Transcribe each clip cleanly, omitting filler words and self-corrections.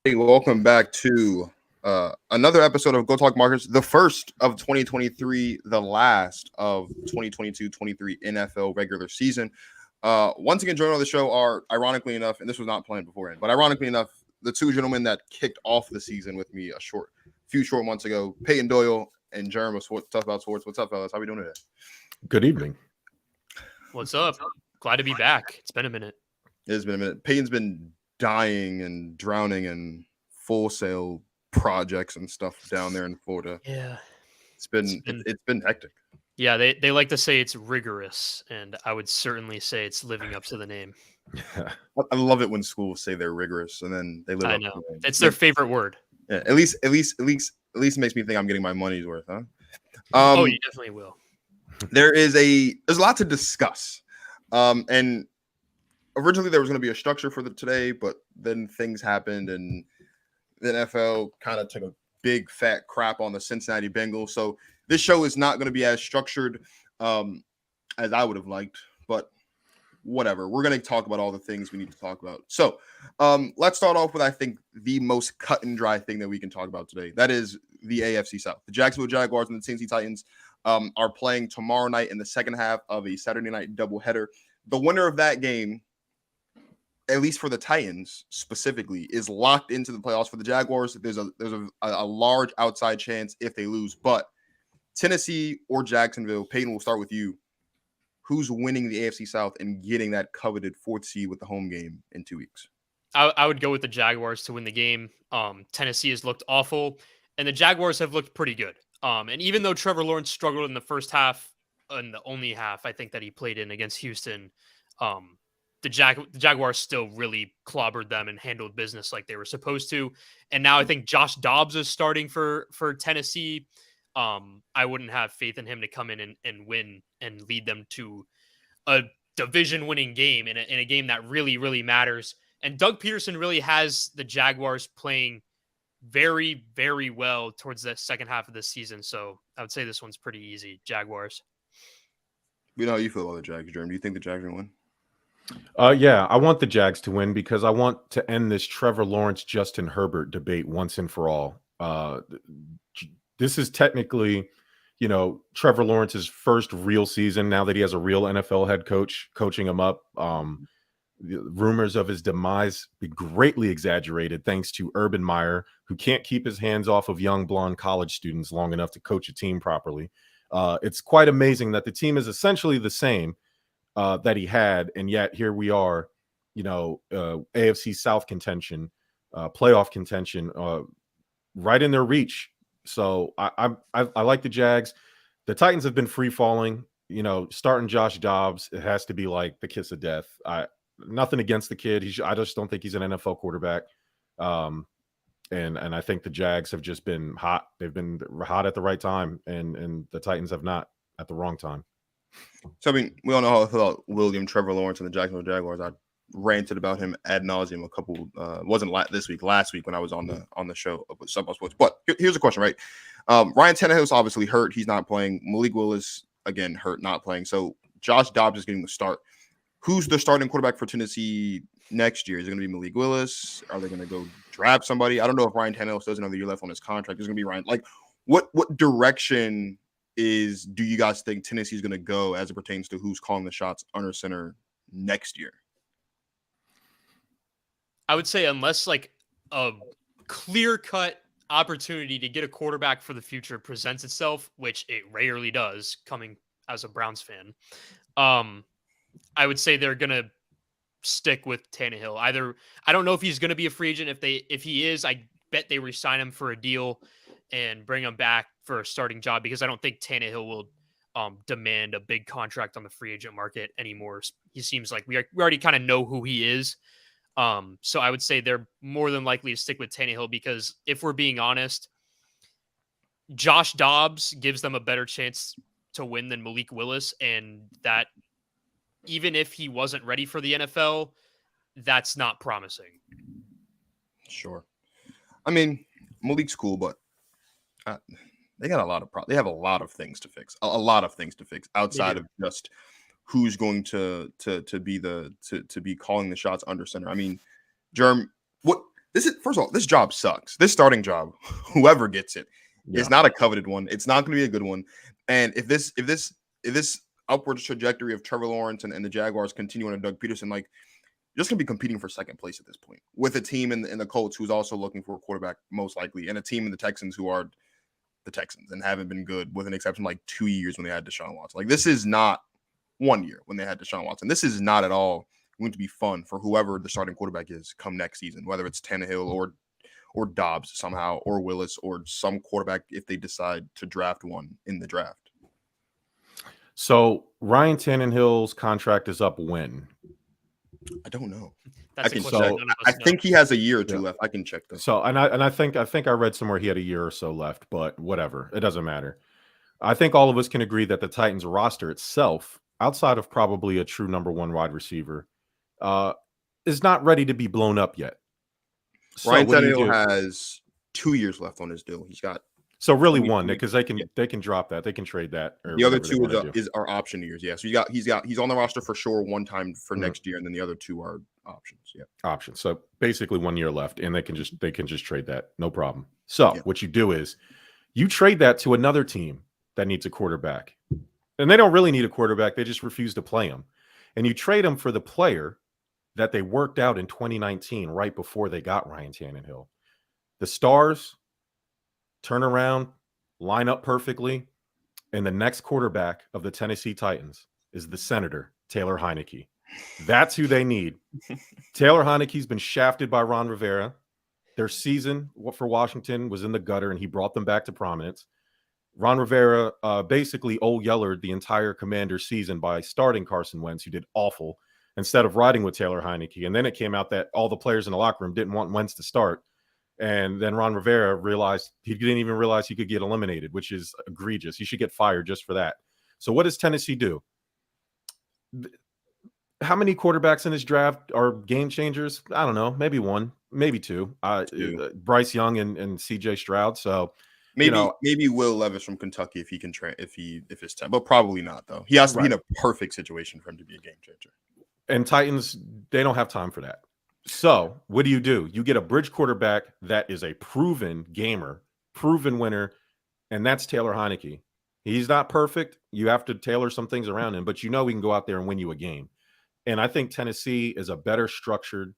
Hey, welcome back to another episode of Go Talk Markets, the first of 2023, the last of 2022-23 NFL regular season. Once again, joining on the show are, ironically enough, and this was not planned beforehand, but ironically enough, the two gentlemen that kicked off the season with me few short months ago, Payton, Doyle, and Jerm of Tough About Sports. What's up, fellas? How we doing today? Good evening. What's up? Glad to be back. It's been a minute. It's been a minute. Payton's been dying and drowning in Full Sail projects and stuff down there in Florida. Yeah, it's been hectic. Yeah, they like to say it's rigorous, and I would certainly say it's living up to the name. I love it when schools say they're rigorous and then they live I up know. to it. It's their favorite word. Yeah, at least it makes me think I'm getting my money's worth, huh? You definitely will. There's a lot to discuss. And originally there was going to be a structure for today, but then things happened and the NFL kind of took a big fat crap on the Cincinnati Bengals. So this show is not going to be as structured as I would have liked, but whatever. We're going to talk about all the things we need to talk about. So let's start off with, I think, the most cut and dry thing that we can talk about today. That is the AFC South. The Jacksonville Jaguars and the Tennessee Titans are playing tomorrow night in the second half of a Saturday night doubleheader. The winner of that game, at least for the Titans specifically, is locked into the playoffs. For the Jaguars, there's a large outside chance if they lose. But Tennessee or Jacksonville, Payton, we'll start with you. Who's winning the AFC South and getting that coveted fourth seed with the home game in 2 weeks? I would go with the Jaguars to win the game. Tennessee has looked awful, and the Jaguars have looked pretty good. And even though Trevor Lawrence struggled in the first half, and the only half I think that he played in against Houston, the Jaguars still really clobbered them and handled business like they were supposed to. And now I think Josh Dobbs is starting for Tennessee. I wouldn't have faith in him to come in and win and lead them to a division-winning game in a game that really, really matters. And Doug Peterson really has the Jaguars playing very, very well towards the second half of the season. So I would say this one's pretty easy. Jaguars. We know how you feel about the Jags, Jerm. Do you think the Jags are going to win? Yeah, I want the Jags to win because I want to end this Trevor Lawrence, Justin Herbert debate once and for all. This is technically, Trevor Lawrence's first real season now that he has a real NFL head coach coaching him up. The rumors of his demise be greatly exaggerated thanks to Urban Meyer, who can't keep his hands off of young blonde college students long enough to coach a team properly. It's quite amazing that the team is essentially the same that he had, and yet here we are, AFC South contention, playoff contention, right in their reach. So I like the Jags. The Titans have been free falling. Starting Josh Dobbs, it has to be like the kiss of death. Nothing against the kid. I just don't think he's an NFL quarterback. And I think the Jags have just been hot. They've been hot at the right time, and the Titans have not at the wrong time. So, I mean, we all know how I feel about William Trevor Lawrence and the Jacksonville Jaguars. I ranted about him ad nauseum last week when I was on the show with Sub Sports. But here's a question, right? Ryan Tannehill's obviously hurt. He's not playing. Malik Willis, again, hurt, not playing. So Josh Dobbs is getting the start. Who's the starting quarterback for Tennessee next year? Is it going to be Malik Willis? Are they going to go draft somebody? I don't know if Ryan Tannehill still has another year left on his contract. It's going to be Ryan. Like, what direction do you guys think Tennessee is going to go as it pertains to who's calling the shots under center next year? I would say unless like a clear-cut opportunity to get a quarterback for the future presents itself, which it rarely does, coming as a Browns fan, I would say they're going to stick with Tannehill. Either, I don't know if he's going to be a free agent. If he is, I bet they re-sign him for a deal and bring him back for a starting job, because I don't think Tannehill will demand a big contract on the free agent market anymore. He seems like we already kind of know who he is. So I would say they're more than likely to stick with Tannehill, because if we're being honest, Josh Dobbs gives them a better chance to win than Malik Willis, and that even if he wasn't ready for the NFL, that's not promising. Sure. I mean, Malik's cool, but they got they have a lot of things to fix. A lot of things to fix outside of just who's going to be calling the shots under center. I mean, Jerm, this is, first of all, this job sucks. This starting job, whoever gets it, is not a coveted one. It's not going to be a good one. And if this upward trajectory of Trevor Lawrence and the Jaguars continue on Doug Peterson, like, you're just going to be competing for second place at this point with a team in the Colts who's also looking for a quarterback, most likely, and a team in the Texans who are the Texans and haven't been good, with an exception like 2 years when they had Deshaun Watson. Like, this is not 1 year when they had Deshaun Watson. This is not at all going to be fun for whoever the starting quarterback is come next season, whether it's Tannehill or Dobbs somehow, or Willis, or some quarterback if they decide to draft one in the draft. So Ryan Tannehill's contract is up when? I don't know. That's I can a check. question. I think he has a year or two left. I can check though. So I think I read somewhere he had a year or so left, but whatever. It doesn't matter. I think all of us can agree that the Titans roster itself, outside of probably a true number one wide receiver, is not ready to be blown up yet. So Ryan Tannehill has 2 years left on his deal. He's got really one, because they can drop that, they can trade that. Or the other two are option years. Yeah, so he's on the roster for sure one time for next year, and then the other two are options. Yeah, options. So basically 1 year left, and they can just trade that, no problem. So what you do is you trade that to another team that needs a quarterback, and they don't really need a quarterback. They just refuse to play him, and you trade him for the player that they worked out in 2019, right before they got Ryan Tannehill. The stars turn around, line up perfectly, and the next quarterback of the Tennessee Titans is the Senator, Taylor Heinicke. That's who they need. Taylor Heinicke's been shafted by Ron Rivera. Their season for Washington was in the gutter, and he brought them back to prominence. Ron Rivera basically old yellered the entire Commanders season by starting Carson Wentz, who did awful, instead of riding with Taylor Heinicke. And then it came out that all the players in the locker room didn't want Wentz to start. And then Ron Rivera realized he didn't even realize he could get eliminated, which is egregious. He should get fired just for that. So what does Tennessee do? How many quarterbacks in this draft are game changers? I don't know. Maybe one, maybe two. Bryce Young and CJ Stroud. So maybe Will Levis from Kentucky if he can train, if it's time, but probably not though. He has to be in a perfect situation for him to be a game changer. And Titans, they don't have time for that. So what do? You get a bridge quarterback that is a proven gamer, proven winner, and that's Taylor Heinicke. He's not perfect. You have to tailor some things around him, but he can go out there and win you a game. And I think Tennessee is a better structured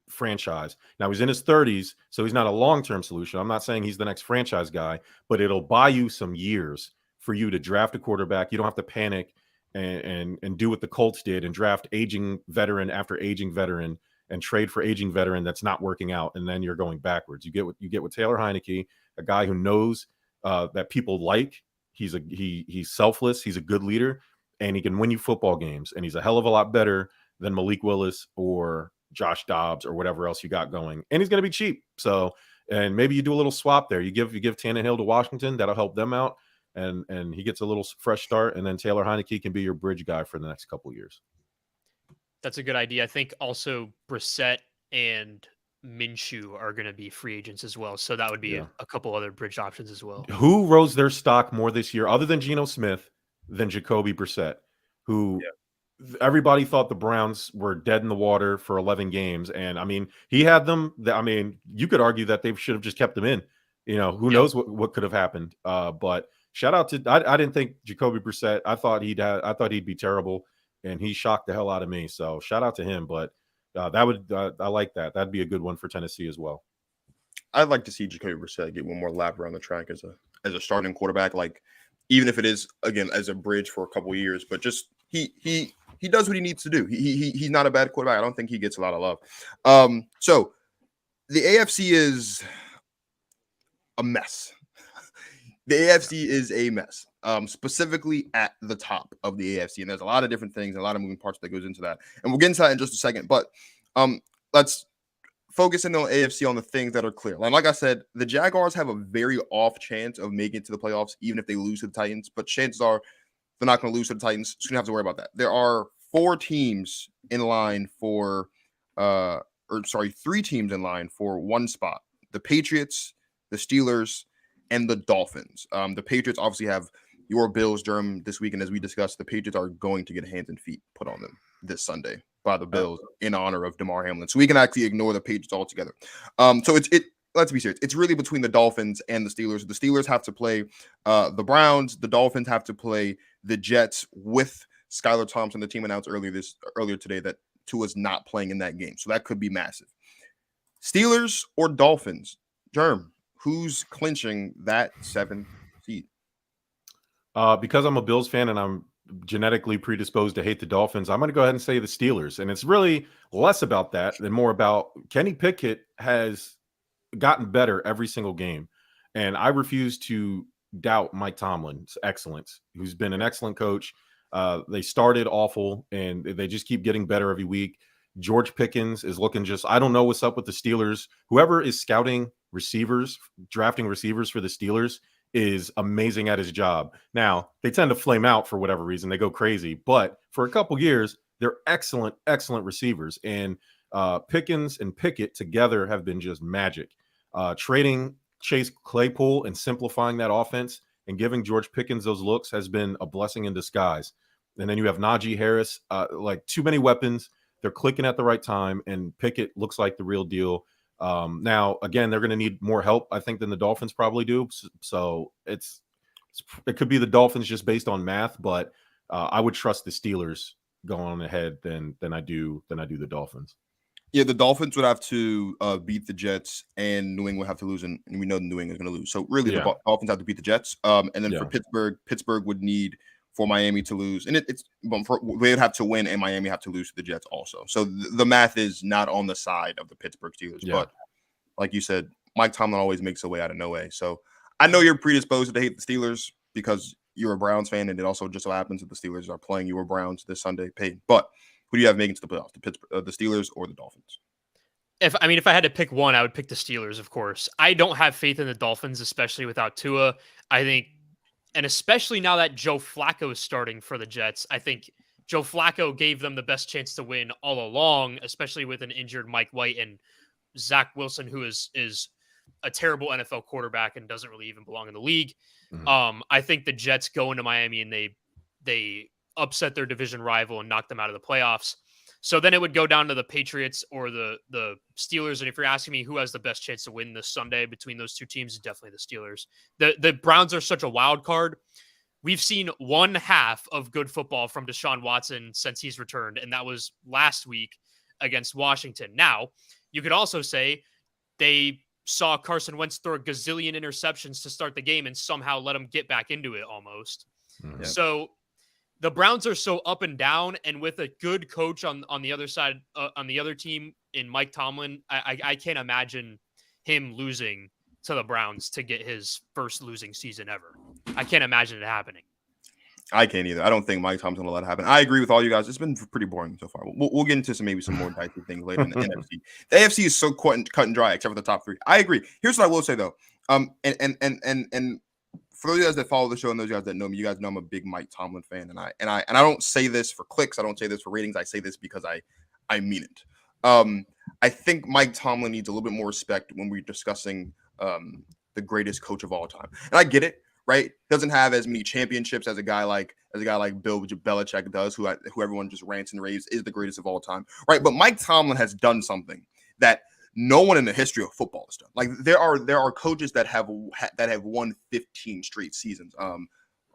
franchise. Now, he's in his 30s, so he's not a long-term solution. I'm not saying he's the next franchise guy, but it'll buy you some years for you to draft a quarterback. You don't have to panic and do what the Colts did and draft aging veteran after aging veteran and trade for aging veteran that's not working out, and then you're going backwards. You get with Taylor Heinicke, a guy who knows that people like. He's selfless. He's a good leader, and he can win you football games. And he's a hell of a lot better than Malik Willis or Josh Dobbs or whatever else you got going. And he's going to be cheap. So, and maybe you do a little swap there. You give Tannehill to Washington. That'll help them out, and he gets a little fresh start. And then Taylor Heinicke can be your bridge guy for the next couple of years. That's a good idea. I think also Brissett and Minshew are going to be free agents as well. So that would be a couple other bridge options as well. Who rose their stock more this year, other than Geno Smith, than Jacoby Brissett, who everybody thought the Browns were dead in the water for 11 games. And I mean, he had them. I mean, you could argue that they should have just kept them in. Who knows what could have happened. But shout out to, I didn't think Jacoby Brissett, I thought he'd be terrible. And he shocked the hell out of me. So shout out to him. But I like that. That'd be a good one for Tennessee as well. I'd like to see Jacoby Brissett get one more lap around the track as a starting quarterback. Like, even if it is, again, as a bridge for a couple of years, but just he does what he needs to do. He's not a bad quarterback. I don't think he gets a lot of love. So the AFC is a mess. The AFC is a mess. Specifically at the top of the AFC. And there's a lot of different things and a lot of moving parts that goes into that. And we'll get into that in just a second. But let's focus in on AFC on the things that are clear. Like I said, the Jaguars have a very off chance of making it to the playoffs, even if they lose to the Titans. But chances are they're not going to lose to the Titans. So you don't have to worry about that. There are 3 teams in line for one spot. The Patriots, the Steelers, and the Dolphins. The Patriots obviously have your Bills, Jerm, this weekend. As we discussed, the Patriots are going to get hands and feet put on them this Sunday. by the Bills in honor of DeMar Hamlin. So we can actually ignore the Patriots altogether. So let's be serious. It's really between the Dolphins and the Steelers. The Steelers have to play the Browns. The Dolphins have to play the Jets with Skylar Thompson. The team announced earlier today that Tua's not playing in that game. So that could be massive. Steelers or Dolphins? Jerm, who's clinching that 7th seed? Because I'm a Bills fan and I'm genetically predisposed to hate the Dolphins, I'm going to go ahead and say the Steelers. And it's really less about that and more about Kenny Pickett has gotten better every single game. And I refuse to doubt Mike Tomlin's excellence, who's been an excellent coach. They started awful and they just keep getting better every week. George Pickens is looking I don't know what's up with the Steelers. Whoever is scouting receivers, drafting receivers for the Steelers is amazing at his job. Now, they tend to flame out for whatever reason. They go crazy. But for a couple years, they're excellent, excellent receivers. And Pickens and Pickett together have been just magic. Trading Chase Claypool and simplifying that offense and giving George Pickens those looks has been a blessing in disguise. And then you have Najee Harris, like too many weapons. They're clicking at the right time, and Pickett looks like the real deal. Now, again, they're going to need more help, I think, than the Dolphins probably do. So it could be the Dolphins just based on math, but I would trust the Steelers going on ahead than I do the Dolphins. Yeah, the Dolphins would have to beat the Jets, and New England would have to lose, and we know New England is going to lose. So really, the Dolphins have to beat the Jets, and then for Pittsburgh would need for Miami to lose, and they would have to win, and Miami have to lose to the Jets also. So the math is not on the side of the Pittsburgh Steelers, but like you said, Mike Tomlin always makes a way out of no way. So I know you're predisposed to hate the Steelers because you're a Browns fan, and it also just so happens that the Steelers are playing your Browns this Sunday, Payton. But who do you have making to the playoffs? The Steelers or the Dolphins? If I had to pick one, I would pick the Steelers, of course. I don't have faith in the Dolphins, especially without Tua. I think, and especially now that Joe Flacco is starting for the Jets, I think Joe Flacco gave them the best chance to win all along, especially with an injured Mike White and Zach Wilson, who is a terrible NFL quarterback and doesn't really even belong in the league. Mm-hmm. I think the Jets go into Miami and they upset their division rival and knock them out of the playoffs. So then it would go down to the Patriots or the Steelers. And if you're asking me who has the best chance to win this Sunday between those two teams, it's definitely the Steelers. The Browns are such a wild card. We've seen one half of good football from Deshaun Watson since he's returned, and that was last week against Washington. Now, you could also say they saw Carson Wentz throw a gazillion interceptions to start the game and somehow let him get back into it almost. Mm-hmm. So the Browns are so up and down, and with a good coach on the other side, on the other team in Mike Tomlin, I can't imagine him losing to the Browns to get his first losing season ever. I can't imagine it happening. I can't either. I don't think Mike Tomlin's going to let it happen. I agree with all you guys. It's been pretty boring so far. We'll get into maybe some more dicey things later in the NFC. The AFC is so cut and dry, except for the top three. I agree. Here's what I will say though. And for those of you guys that follow the show and those guys that know me, you guys know I'm a big Mike Tomlin fan, and I don't say this for clicks. I don't say this for ratings. I say this because I mean it. I think Mike Tomlin needs a little bit more respect when we're discussing the greatest coach of all time, and I get it. Right, doesn't have as many championships as a guy like Bill Belichick does, who everyone just rants and raves is the greatest of all time. Right, but Mike Tomlin has done something that no one in the history of football has done. Like there are coaches that have won 15 straight seasons.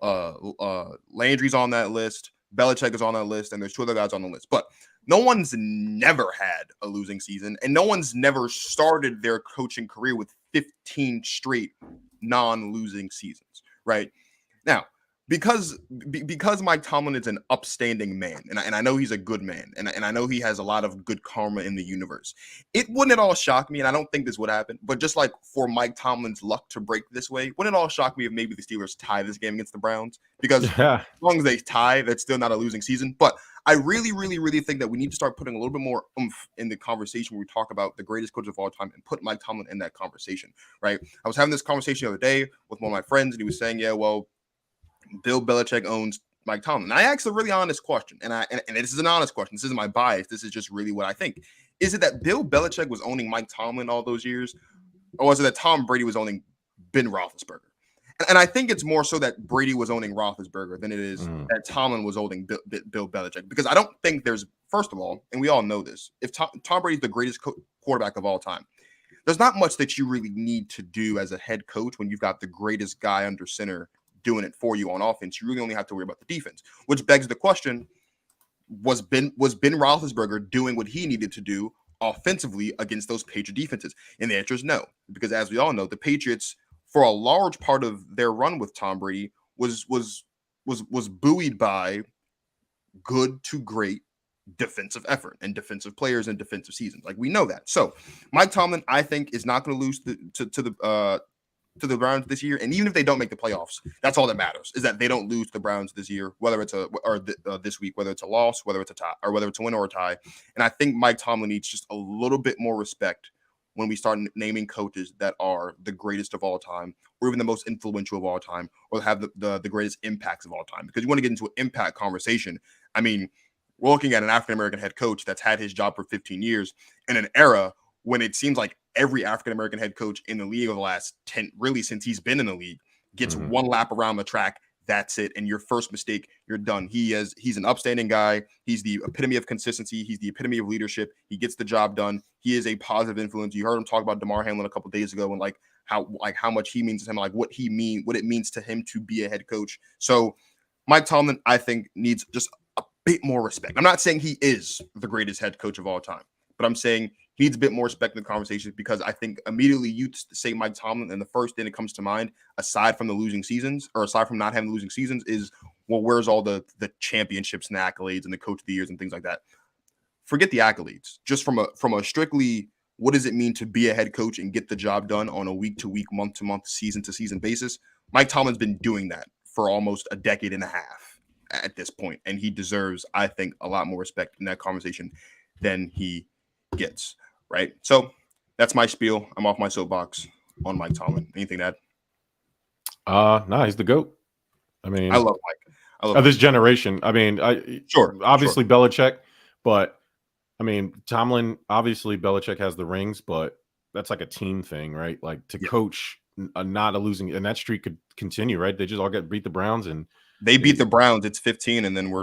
Landry's on that list, Belichick is on that list, and there's two other guys on the list. But no one's never had a losing season, and no one's never started their coaching career with 15 straight non-losing seasons. Right now, because Mike Tomlin is an upstanding man, and I know he's a good man, and I know he has a lot of good karma in the universe. It wouldn't at all shock me, and I don't think this would happen, but just like for Mike Tomlin's luck to break this way, wouldn't it all shock me if maybe the Steelers tie this game against the Browns? Because as long as they tie, that's still not a losing season. But I really, really, really think that we need to start putting a little bit more oomph in the conversation where we talk about the greatest coach of all time and put Mike Tomlin in that conversation, right? I was having this conversation the other day with one of my friends, and he was saying, yeah, well, Bill Belichick owns Mike Tomlin. And I asked a really honest question, and this is an honest question. This isn't my bias. This is just really what I think. Is it that Bill Belichick was owning Mike Tomlin all those years, or was it that Tom Brady was owning Ben Roethlisberger? And I think it's more so that Brady was owning Roethlisberger than it is Mm. that Tomlin was owning Bill Belichick. Because I don't think there's, first of all, and we all know this, if Tom Brady's the greatest quarterback of all time, there's not much that you really need to do as a head coach when you've got the greatest guy under center doing it for you on offense. You really only have to worry about the defense, which begs the question, was Ben Roethlisberger doing what he needed to do offensively against those Patriot defenses? And the answer is no, because as we all know, the Patriots, for a large part of their run with Tom Brady, was buoyed by good to great defensive effort and defensive players and defensive seasons. Like, we know that. So Mike Tomlin, I think, is not going to lose to the Browns this year. And even if they don't make the playoffs, that's all that matters, is that they don't lose to the Browns this year, whether it's this week, whether it's a loss, whether it's a tie, or whether it's a win or a tie. And I think Mike Tomlin needs just a little bit more respect when we start naming coaches that are the greatest of all time, or even the most influential of all time, or have the greatest impacts of all time. Because you want to get into an impact conversation. I mean, we're looking at an African-American head coach that's had his job for 15 years in an era when it seems like every African-American head coach in the league over the last 10, really since he's been in the league, gets one lap around the track. That's it. And your first mistake, you're done. He's an upstanding guy. He's the epitome of consistency. He's the epitome of leadership. He gets the job done. He is a positive influence. You heard him talk about DeMar Hamlin a couple of days ago, and how much he means to him, like what it means to him to be a head coach. So Mike Tomlin, I think, needs just a bit more respect. I'm not saying he is the greatest head coach of all time, but I'm saying he needs a bit more respect in the conversation, because I think immediately you say Mike Tomlin, and the first thing that comes to mind, aside from the losing seasons, or aside from not having losing seasons, is, well, where's all the championships and the accolades and the coach of the years and things like that? Forget the accolades. Just from a strictly, what does it mean to be a head coach and get the job done on a week-to-week, month-to-month, season-to-season basis? Mike Tomlin's been doing that for almost a decade and a half at this point, and he deserves, I think, a lot more respect in that conversation than he gets. Right. So that's my spiel. I'm off my soapbox on Mike Tomlin. Anything to add? No, he's the GOAT. I mean, I love Mike. I love this generation. I mean, obviously Belichick, but I mean, Tomlin, obviously Belichick has the rings, but that's like a team thing, right? Like to coach not a losing, and that streak could continue, right? They just all beat the Browns, and they beat the Browns. It's 15, and then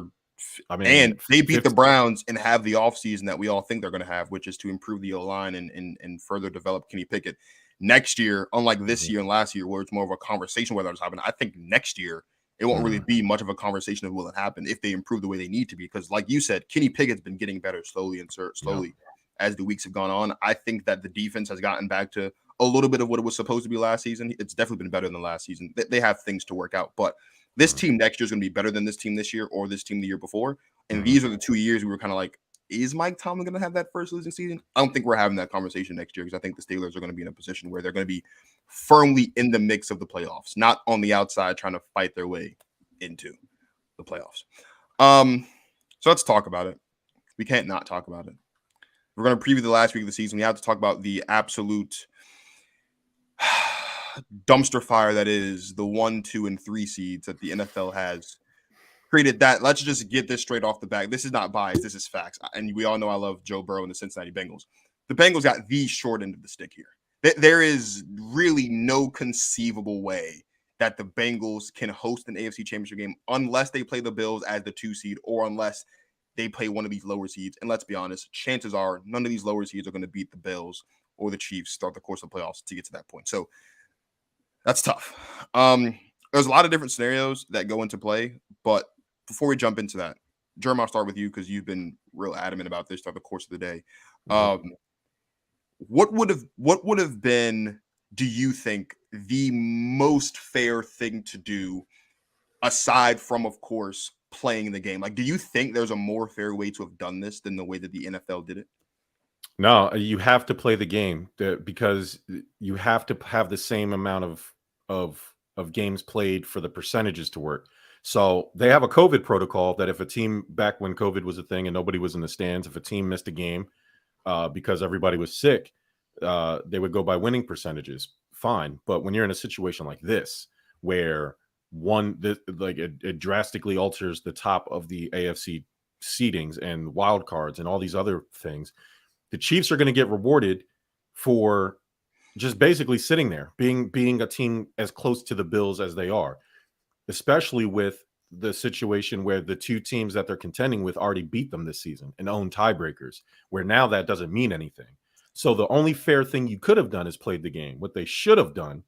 and they beat the Browns and have the offseason that we all think they're going to have, which is to improve the O-line and further develop Kenny Pickett. Next year, unlike this year and last year, where it's more of a conversation whether it's happening, I think next year it won't really be much of a conversation of will it happen if they improve the way they need to be. Because like you said, Kenny Pickett's been getting better slowly as the weeks have gone on. I think that the defense has gotten back to a little bit of what it was supposed to be last season. It's definitely been better than last season. They have things to work out, but this team next year is going to be better than this team this year or this team the year before. And these are the 2 years we were kind of like, is Mike Tomlin going to have that first losing season? I don't think we're having that conversation next year, because I think the Steelers are going to be in a position where they're going to be firmly in the mix of the playoffs, not on the outside trying to fight their way into the playoffs. So let's talk about it. We can't not talk about it. We're going to preview the last week of the season. We have to talk about the absolute dumpster fire that is the 1, 2, and 3 seeds that the NFL has created. That, let's just get this straight off the bat. This is not bias. This is facts. And we all know I love Joe Burrow and the Cincinnati Bengals. The Bengals got the short end of the stick here. There is really no conceivable way that the Bengals can host an AFC Championship game unless they play the Bills as the 2 seed, or unless they play one of these lower seeds. And let's be honest, chances are none of these lower seeds are going to beat the Bills or the Chiefs throughout the course of the playoffs to get to that point. So that's tough. There's a lot of different scenarios that go into play, but before we jump into that, Jerm, I'll start with you because you've been real adamant about this throughout the course of the day. What would have been, do you think, the most fair thing to do, aside from, of course, playing the game? Like, do you think there's a more fair way to have done this than the way that the NFL did it? No, you have to play the game because you have to have the same amount of games played for the percentages to work. So they have a COVID protocol that if a team, back when COVID was a thing and nobody was in the stands, if a team missed a game because everybody was sick, they would go by winning percentages. Fine. But when you're in a situation like this, where it drastically alters the top of the AFC seedings and wild cards and all these other things, the Chiefs are going to get rewarded for just basically sitting there, being a team as close to the Bills as they are, especially with the situation where the two teams that they're contending with already beat them this season and own tiebreakers, where now that doesn't mean anything. So the only fair thing you could have done is played the game. What they should have done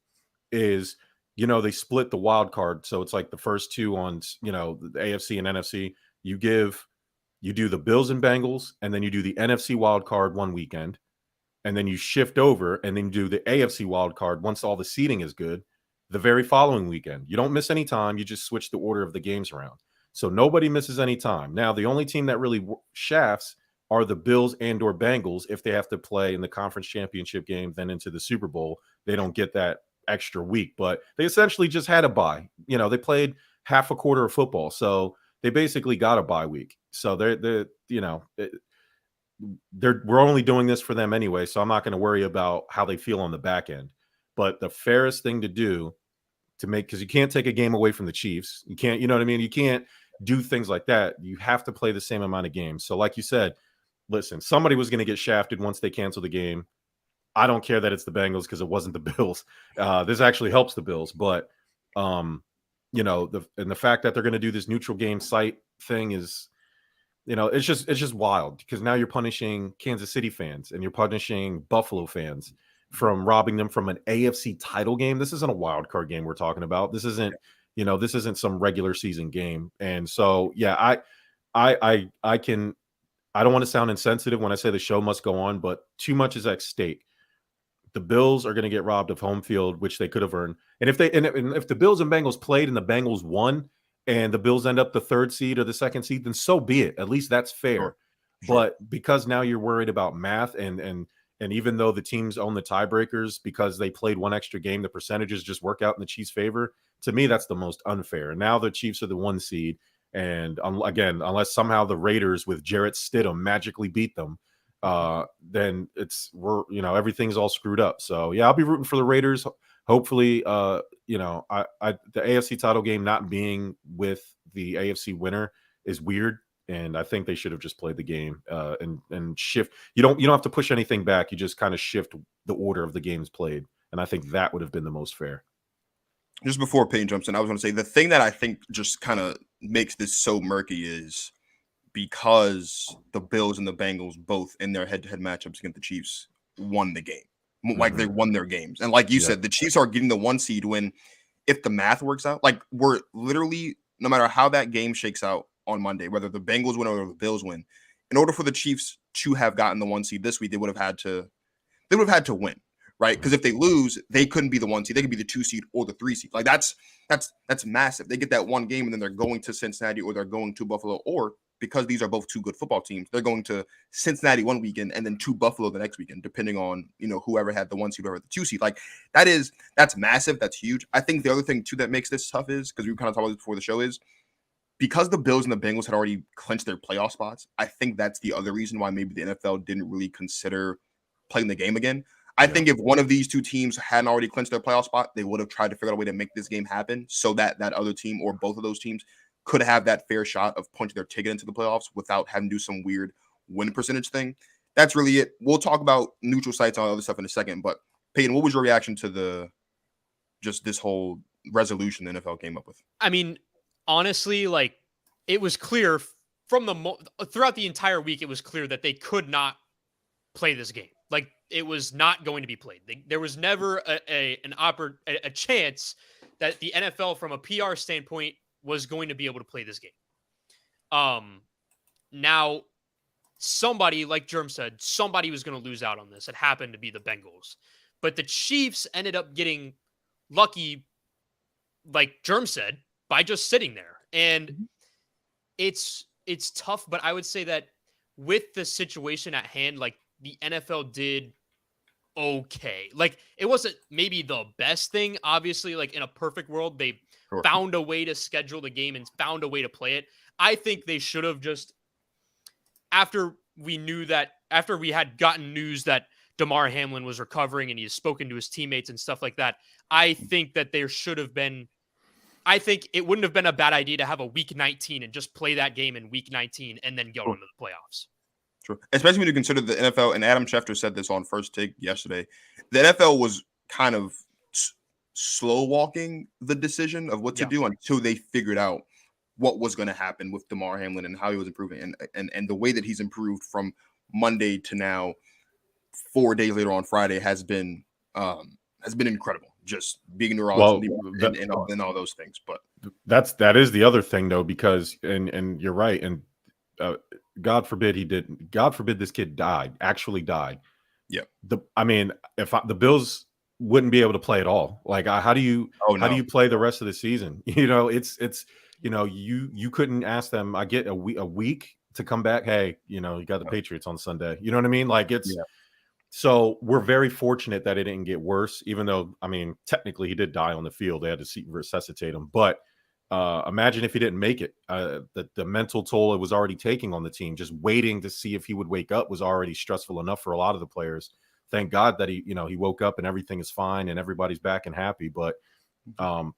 is, they split the wild card. So it's like the first two on, the AFC and NFC. You do the Bills and Bengals, and then you do the NFC wild card one weekend, and then you shift over and then you do the AFC wild card once all the seating is good the very following weekend. You don't miss any time. You just switch the order of the games around. So nobody misses any time. Now, the only team that really shafts are the Bills and or Bengals if they have to play in the conference championship game, then into the Super Bowl. They don't get that extra week, but they essentially just had a bye. They played half a quarter of football. So they basically got a bye week. So we're only doing this for them anyway, so I'm not going to worry about how they feel on the back end. But the fairest thing to do because you can't take a game away from the Chiefs. You can't, you know what I mean? You can't do things like that. You have to play the same amount of games. So like you said, listen, somebody was going to get shafted once they cancel the game. I don't care that it's the Bengals because it wasn't the Bills. This actually helps the Bills, but the fact that they're going to do this neutral game site thing is, it's just wild because now you're punishing Kansas City fans and you're punishing Buffalo fans from robbing them from an AFC title game. This isn't a wild card game we're talking about. This isn't some regular season game. And so, yeah, I don't want to sound insensitive when I say the show must go on, but too much is at stake. The Bills are going to get robbed of home field, which they could have earned. And if the Bills and Bengals played and the Bengals won, and the Bills end up the third seed or the second seed, then so be it. At least that's fair. Sure. But because now you're worried about math and even though the teams own the tiebreakers because they played one extra game, the percentages just work out in the Chiefs' favor. To me, that's the most unfair. And now the Chiefs are the one seed. And again, unless somehow the Raiders with Jarrett Stidham magically beat them, then everything's all screwed up. So yeah, I'll be rooting for the Raiders. Hopefully, the AFC title game not being with the AFC winner is weird, and I think they should have just played the game and shift. You don't have to push anything back. You just kind of shift the order of the games played, and I think that would have been the most fair. Just before Payton jumps in, I was going to say the thing that I think just kind of makes this so murky is because the Bills and the Bengals both in their head-to-head matchups against the Chiefs won the game. Like they won their games. And like you said, the Chiefs are getting the one seed when, if the math works out, like we're literally, no matter how that game shakes out on Monday, whether the Bengals win or the Bills win, in order for the Chiefs to have gotten the one seed this week, they would have had to win, right? Because if they lose, they couldn't be the one seed. They could be the 2 seed or the 3 seed. Like that's massive. They get that one game and then they're going to Cincinnati or they're going to Buffalo, or because these are both two good football teams, they're going to Cincinnati one weekend and then to Buffalo the next weekend, depending on, whoever had the 1 seed, whoever had the 2 seed. Like that's massive. That's huge. I think the other thing too that makes this tough is, because we kind of talked about this before the show, is because the Bills and the Bengals had already clinched their playoff spots. I think that's the other reason why maybe the NFL didn't really consider playing the game again. I think if one of these two teams hadn't already clinched their playoff spot, they would have tried to figure out a way to make this game happen so that that other team or both of those teams could have that fair shot of punching their ticket into the playoffs without having to do some weird win percentage thing. That's really it. We'll talk about neutral sites and all other stuff in a second. But Payton, what was your reaction to this whole resolution the NFL came up with? I mean, honestly, like it was clear from throughout the entire week, it was clear that they could not play this game. Like it was not going to be played. There was never a chance that the NFL, from a PR standpoint, was going to be able to play this game. Now, somebody, like Jerm said, somebody was going to lose out on this. It happened to be the Bengals. But the Chiefs ended up getting lucky, like Jerm said, by just sitting there. And it's tough, but I would say that with the situation at hand, like the NFL did okay. Like it wasn't maybe the best thing. Obviously, like in a perfect world, they found a way to schedule the game and found a way to play it. I think they should have just, after we had gotten news that Damar Hamlin was recovering and he has spoken to his teammates and stuff like that, I think that there should have been, I think it wouldn't have been a bad idea to have a week 19 and just play that game in week 19 and then go into the playoffs. True. Especially when you consider the NFL, and Adam Schefter said this on First Take yesterday. The NFL was kind of slow walking the decision of what to do until they figured out what was going to happen with Damar Hamlin and how he was improving, and the way that he's improved from Monday to now, 4 days later on Friday, has been incredible. Just being neurological and all those things. But that is the other thing though, because and you're right, and God forbid this kid actually died. Yeah. If the Bills wouldn't be able to play at all, like how do you play the rest of the season? It's you couldn't ask them. I get a week to come back. Hey, you got the Patriots on Sunday. You know what I mean? Like so we're very fortunate that it didn't get worse, even though, technically he did die on the field. They had to resuscitate him. But imagine if he didn't make it. The mental toll it was already taking on the team. Just waiting to see if he would wake up was already stressful enough for a lot of the players. Thank God that he woke up and everything is fine and everybody's back and happy. But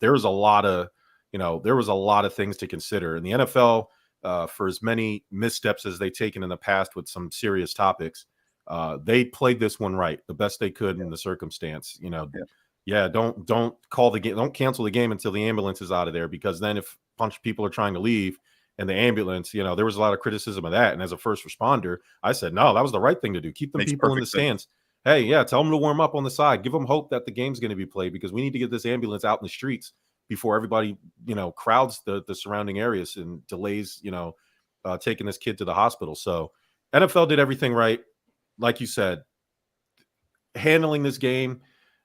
there was a lot of things to consider. In the NFL, for as many missteps as they've taken in the past with some serious topics, they played this one right, the best they could in the circumstance. Don't call the game, don't cancel the game until the ambulance is out of there, because then if a bunch of people are trying to leave and the ambulance, there was a lot of criticism of that. And as a first responder, I said, no, that was the right thing to do. Keep them people in the stands. Hey, tell them to warm up on the side. Give them hope that the game's going to be played, because we need to get this ambulance out in the streets before everybody, crowds the surrounding areas and delays, taking this kid to the hospital. So NFL did everything right. Like you said, handling this game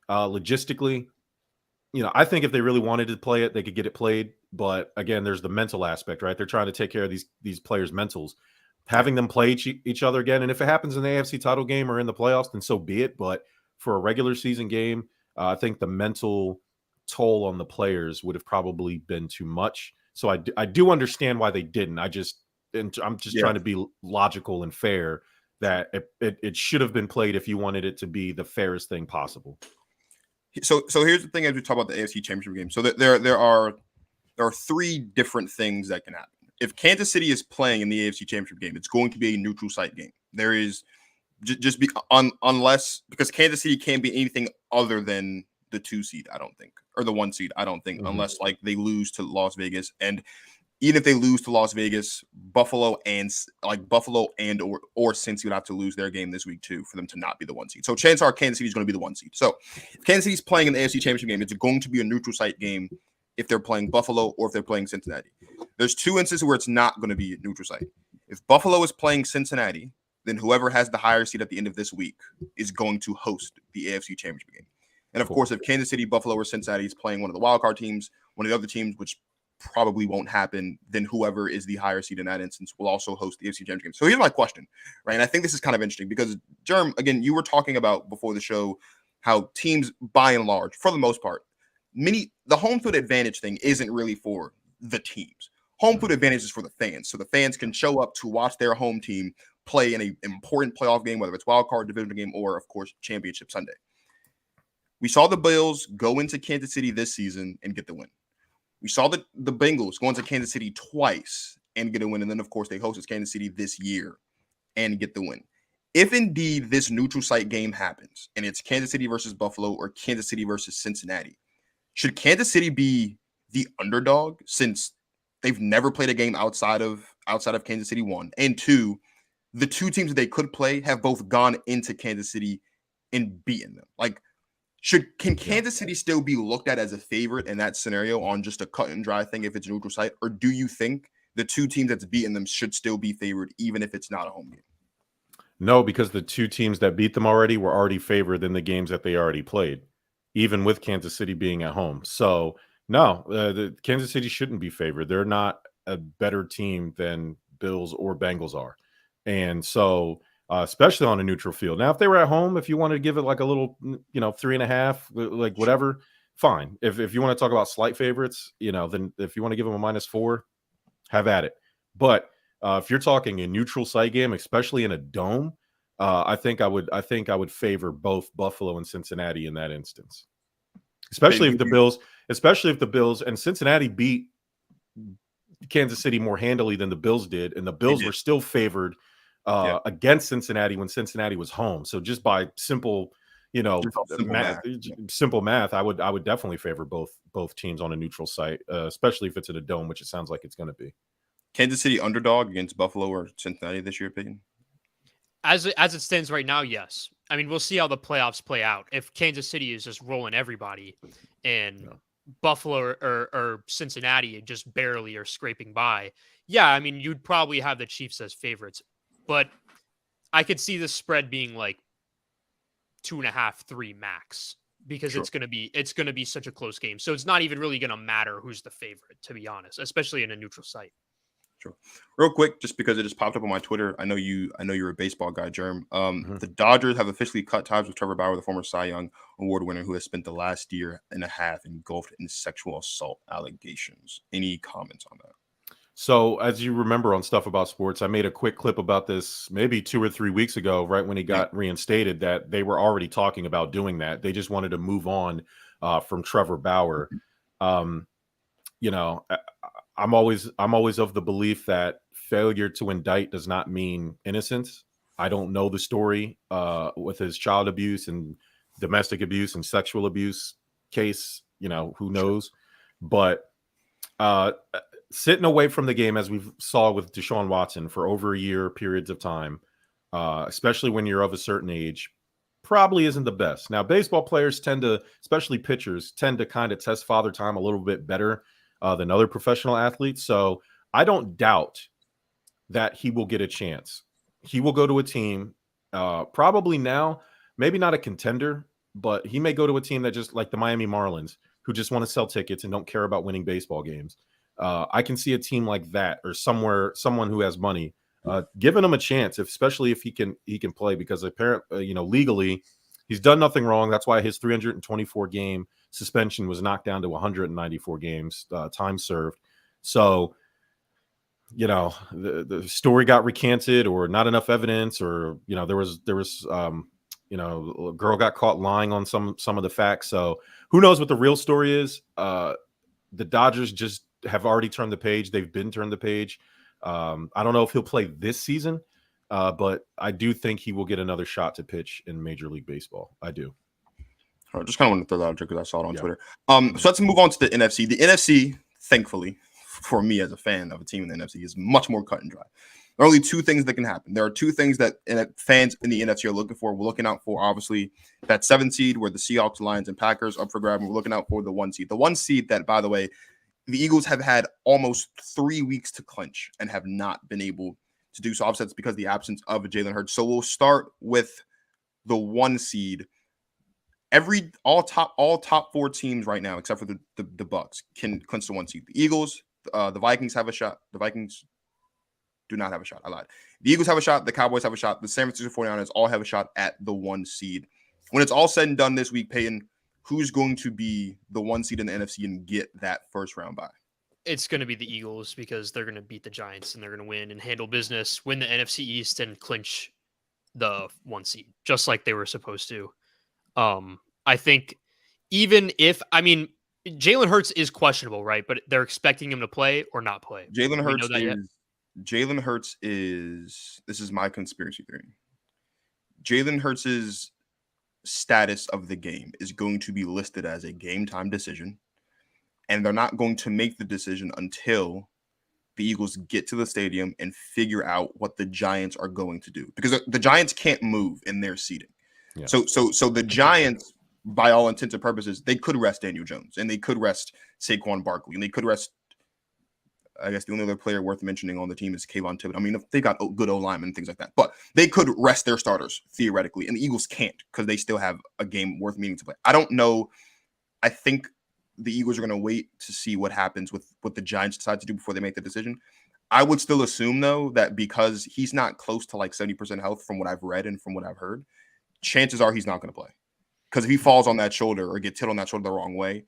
logistically, I think if they really wanted to play it, they could get it played. But again, there's the mental aspect, right? They're trying to take care of these players' mentals, having them play each other again. And if it happens in the AFC title game or in the playoffs, then so be it. But for a regular season game, I think the mental toll on the players would have probably been too much. So I do understand why they didn't. I'm just trying to be logical and fair, that it should have been played if you wanted it to be the fairest thing possible. So here's the thing as we talk about the AFC Championship game. So there are three different things that can happen. If Kansas City is playing in the AFC Championship game, it's going to be a neutral site game. There is unless, because Kansas City can't be anything other than the 2 seed, I don't think, or the 1 seed, I don't think, unless like they lose to Las Vegas. And even if they lose to Las Vegas, Buffalo and or Cincy would have to lose their game this week too for them to not be the 1 seed. So chances are Kansas City is going to be the 1 seed. So if Kansas City's playing in the AFC Championship game, it's going to be a neutral site game if they're playing Buffalo or if they're playing Cincinnati. There's 2 instances where it's not going to be a neutral site. If Buffalo is playing Cincinnati, then whoever has the higher seed at the end of this week is going to host the AFC Championship game. And of course, if Kansas City, Buffalo, or Cincinnati is playing one of the wildcard teams, one of the other teams, which probably won't happen, then whoever is the higher seed in that instance will also host the AFC Championship game. So here's my question, right? And I think this is kind of interesting because, Jerm, again, you were talking about before the show how teams, by and large, for the most part, the home field advantage thing isn't really for the teams. Home field advantage is for the fans. So the fans can show up to watch their home team play in an important playoff game, whether it's wild card, division game, or, of course, championship Sunday. We saw the Bills go into Kansas City this season and get the win. We saw the Bengals go into Kansas City twice and get a win. And then, of course, they hosted Kansas City this year and get the win. If indeed this neutral site game happens and it's Kansas City versus Buffalo or Kansas City versus Cincinnati, should Kansas City be the underdog since they've never played a game outside of Kansas City, 1? And 2, the 2 teams that they could play have both gone into Kansas City and beaten them. Like, can Kansas City still be looked at as a favorite in that scenario on just a cut and dry thing if it's a neutral site? Or do you think the 2 teams that's beaten them should still be favored even if it's not a home game? No, because the 2 teams that beat them already were already favored in the games that they already played, even with Kansas City being at home. So no, the Kansas City shouldn't be favored. They're not a better team than Bills or Bengals are. And so especially on a neutral field. Now, if they were at home, if you wanted to give it like a little, 3.5, like whatever, fine. If you want to talk about slight favorites, then if you want to give them a -4, have at it. But if you're talking a neutral site game, especially in a dome, I think I would favor both Buffalo and Cincinnati in that instance. Especially if the Bills and Cincinnati beat Kansas City more handily than the Bills did, and the Bills were still favored against Cincinnati when Cincinnati was home. So just by simple, simple math, I would definitely favor both teams on a neutral site, especially if it's at a dome, which it sounds like it's going to be. Kansas City underdog against Buffalo or Cincinnati this year, Payton? As it stands right now, yes. I mean, we'll see how the playoffs play out. If Kansas City is just rolling everybody and Buffalo or Cincinnati just barely are scraping by, yeah, I mean, you'd probably have the Chiefs as favorites. But I could see the spread being like 2.5, 3 max, because it's gonna be such a close game. So it's not even really gonna matter who's the favorite, to be honest, especially in a neutral site. Sure. Real quick, just because it just popped up on my Twitter. I know you're a baseball guy, Jerm. The Dodgers have officially cut ties with Trevor Bauer, the former Cy Young Award winner, who has spent the last year and a half engulfed in sexual assault allegations. Any comments on that? So, as you remember on Stuff About Sports, I made a quick clip about this maybe 2 or 3 weeks ago, right when he got reinstated, that they were already talking about doing that. They just wanted to move on from Trevor Bauer. I'm always of the belief that failure to indict does not mean innocence. I don't know the story with his child abuse and domestic abuse and sexual abuse case. Who knows? But sitting away from the game, as we saw with Deshaun Watson for over a year periods of time, especially when you're of a certain age, probably isn't the best. Now, baseball players especially pitchers, tend to kind of test father time a little bit better than other professional athletes. So I don't doubt that he will get a chance. He will go to a team, probably now, maybe not a contender, but he may go to a team that just like the Miami Marlins, who just want to sell tickets and don't care about winning baseball games. I can see a team like that, or someone who has money, giving him a chance, especially if he can play, because apparently, legally, he's done nothing wrong. That's why his 324 game suspension was knocked down to 194 games, time served. So, the story got recanted, or not enough evidence, or there was a girl got caught lying on some of the facts. So who knows what the real story is? The Dodgers just have already turned the page. They've been turned the page. I don't know if he'll play this season, but I do think he will get another shot to pitch in Major League Baseball. I do. I just kind of want to throw that out there because I saw it on Twitter. So let's move on to the NFC. The NFC, thankfully, for me as a fan of a team in the NFC, is much more cut and dry. There are only two things that can happen. There are two things that fans in the NFC are looking for. We're looking out for, obviously, that 7th seed where the Seahawks, Lions, and Packers up for grab. And we're looking out for the 1 seed. The 1 seed that, by the way, the Eagles have had almost 3 weeks to clinch and have not been able to do so. Obviously, that's because of the absence of Jalen Hurts. So we'll start with the 1 seed. All top 4 teams right now, except for the Bucks, can clinch the 1 seed. The Eagles, the Vikings have a shot. The Vikings do not have a shot. I lied. The Eagles have a shot. The Cowboys have a shot. The San Francisco 49ers all have a shot at the 1 seed. When it's all said and done this week, Payton, who's going to be the 1 seed in the NFC and get that first round bye? It's going to be the Eagles, because they're going to beat the Giants and they're going to win and handle business, win the NFC East, and clinch the 1 seed, just like they were supposed to. I think Jalen Hurts is questionable, right? But they're expecting him to play or not play. Jalen Hurts is, this is my conspiracy theory. Jalen Hurts' status of the game is going to be listed as a game time decision, and they're not going to make the decision until the Eagles get to the stadium and figure out what the Giants are going to do, because the Giants can't move in their seating. Yeah. So the Giants, by all intents and purposes, they could rest Daniel Jones, and they could rest Saquon Barkley, and they could rest, I guess the only other player worth mentioning on the team is Kayvon Thibodeau. I mean, they got good O-linemen and things like that, but they could rest their starters theoretically, and the Eagles can't, because they still have a game worth meaning to play. I don't know. I think the Eagles are going to wait to see what happens with what the Giants decide to do before they make the decision. I would still assume, though, that because he's not close to like 70% health from what I've read and from what I've heard, chances are he's not going to play. Because if he falls on that shoulder or gets hit on that shoulder the wrong way,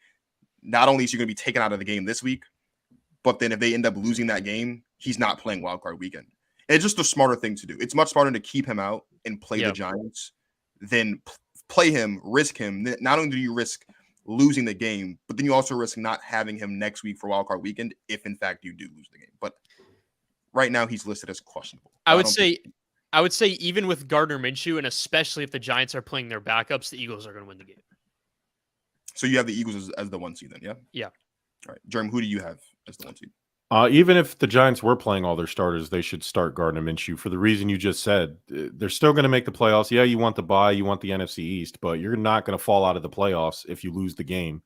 not only is he going to be taken out of the game this week, but then if they end up losing that game, he's not playing wildcard weekend. And it's just a smarter thing to do. It's much smarter to keep him out and play the Giants than play him, risk him. Not only do you risk losing the game, but then you also risk not having him next week for wildcard weekend if, in fact, you do lose the game. But right now, he's listed as questionable. I would say I would say even with Gardner Minshew, and especially if the Giants are playing their backups, the Eagles are going to win the game. So you have the Eagles as the 1 seed then, yeah? Yeah. All right. Jerm, who do you have as the 1 seed? Even if the Giants were playing all their starters, they should start Gardner Minshew for the reason you just said. They're still going to make the playoffs. Yeah, you want the bye, you want the NFC East, but you're not going to fall out of the playoffs if you lose the game.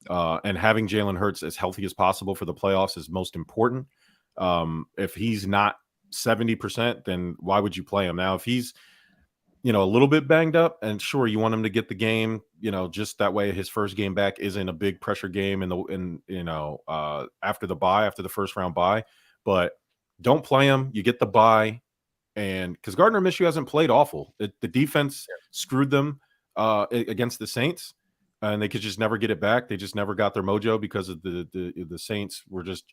And having Jalen Hurts as healthy as possible for the playoffs is most important. If he's not 70%, then why would you play him? Now, if he's a little bit banged up, and sure, you want him to get the game, just that way his first game back isn't a big pressure game after the first round bye. But don't play him. You get the bye, and because Gardner Minshew hasn't played awful, the defense screwed them against the Saints, and they could just never get it back. They just never got their mojo because of the Saints were just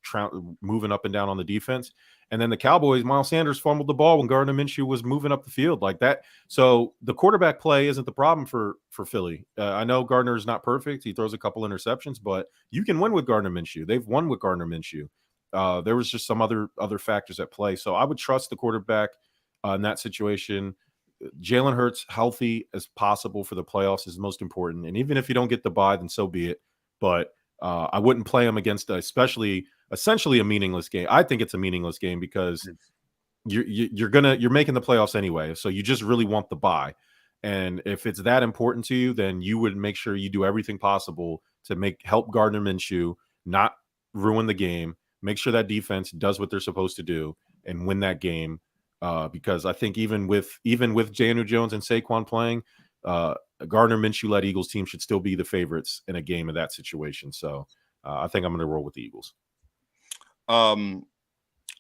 moving up and down on the defense. And then the Cowboys, Miles Sanders fumbled the ball when Gardner Minshew was moving up the field like that. So the quarterback play isn't the problem for Philly. I know Gardner is not perfect. He throws a couple interceptions, but you can win with Gardner Minshew. They've won with Gardner Minshew. There was just some other factors at play. So I would trust the quarterback in that situation. Jalen Hurts healthy as possible for the playoffs is most important. And even if you don't get the bye, then so be it. But I wouldn't play him against essentially a meaningless game. I think it's a meaningless game because you're making the playoffs anyway. So you just really want the bye. And if it's that important to you, then you would make sure you do everything possible to help Gardner Minshew not ruin the game, make sure that defense does what they're supposed to do and win that game. Because I think even with Daniel Jones and Saquon playing, Gardner Minshew-led Eagles team should still be the favorites in a game of that situation. So I think I'm going to roll with the Eagles. The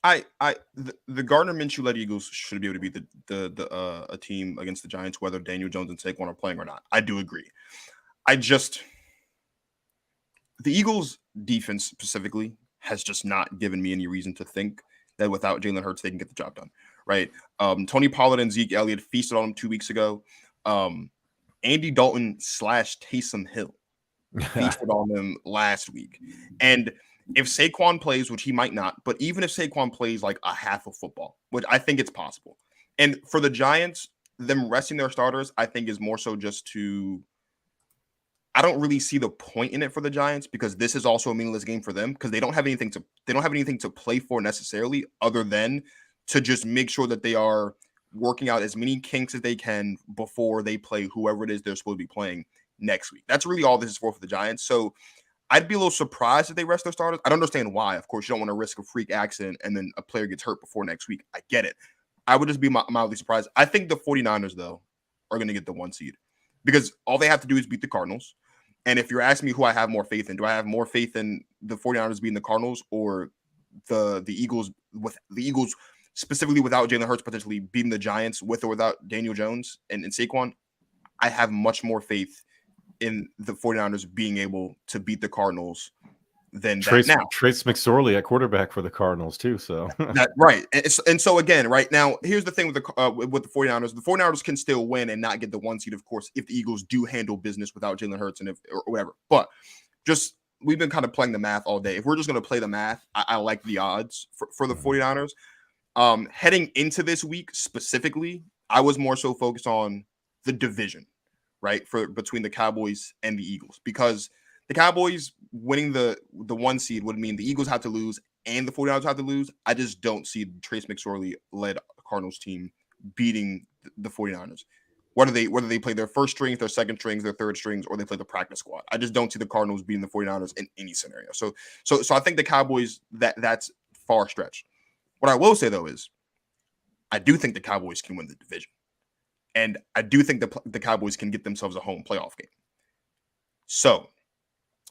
Gardner Minshew-led Eagles should be able to beat a team against the Giants, whether Daniel Jones and Saquon are playing or not. I do agree. The Eagles defense specifically has just not given me any reason to think that without Jalen Hurts, they can get the job done. Right. Tony Pollard and Zeke Elliott feasted on him 2 weeks ago. Andy Dalton / Taysom Hill feasted on them last week. And if Saquon plays, which he might not, but even if Saquon plays like a half of football, which I think it's possible. And for the Giants, them resting their starters, I think is more so just I don't really see the point in it for the Giants because this is also a meaningless game for them because they don't have anything to play for necessarily other than to just make sure that they are working out as many kinks as they can before they play whoever it is they're supposed to be playing next week. That's really all this is for the Giants. So I'd be a little surprised if they rest their starters. I don't understand why. Of course, you don't want to risk a freak accident and then a player gets hurt before next week. I get it. I would just be mildly surprised. I think the 49ers, though, are going to get the 1 seed because all they have to do is beat the Cardinals. And if you're asking me who I have more faith in, do I have more faith in the 49ers beating the Cardinals or the Eagles with the Eagles specifically without Jalen Hurts potentially beating the Giants with or without Daniel Jones and Saquon? I have much more faith in the 49ers being able to beat the Cardinals than Trace McSorley at quarterback for the Cardinals too. So right. And so again, right now, here's the thing with the 49ers. The 49ers can still win and not get the 1 seed, of course, if the Eagles do handle business without Jalen Hurts and or whatever. But just we've been kind of playing the math all day. If we're just going to play the math, I like the odds for the 49ers. Heading into this week specifically, I was more so focused on the division, right, between the Cowboys and the Eagles, because the Cowboys winning the 1 seed would mean the Eagles have to lose and the 49ers have to lose. I just don't see Trace McSorley-led Cardinals team beating the 49ers. Whether they play their first strings, their second strings, their third strings, or they play the practice squad. I just don't see the Cardinals beating the 49ers in any scenario. So I think the Cowboys, that's far stretched. What I will say, though, is I do think the Cowboys can win the division. And I do think the Cowboys can get themselves a home playoff game. So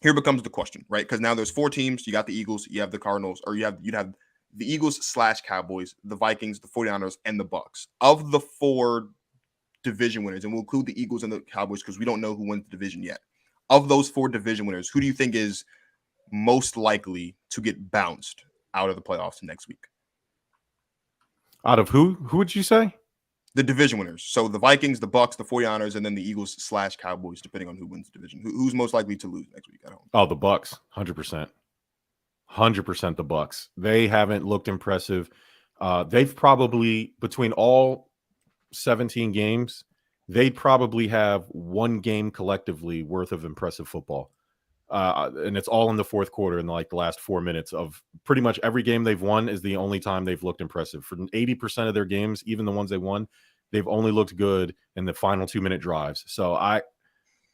here becomes the question, right? Because now there's 4 teams. You got the Eagles, you have the Cardinals, or you'd have the Eagles / Cowboys, the Vikings, the 49ers, and the Bucks. Of the 4 division winners, and we'll include the Eagles and the Cowboys because we don't know who wins the division yet. Of those 4 division winners, who do you think is most likely to get bounced out of the playoffs next week? Out of who? Who would you say? The division winners. So the Vikings, the Bucks, the 49ers, and then the Eagles / Cowboys, depending on who wins the division. Who's most likely to lose next week at home? Oh, the Bucks, 100%. 100% the Bucks. They haven't looked impressive. They've probably, between all 17 games, they'd probably have one game collectively worth of impressive football. And it's all in the fourth quarter in like the last 4 minutes of pretty much every game they've won is the only time they've looked impressive. For 80% of their games, even the ones they won, they've only looked good in the final 2-minute drives. So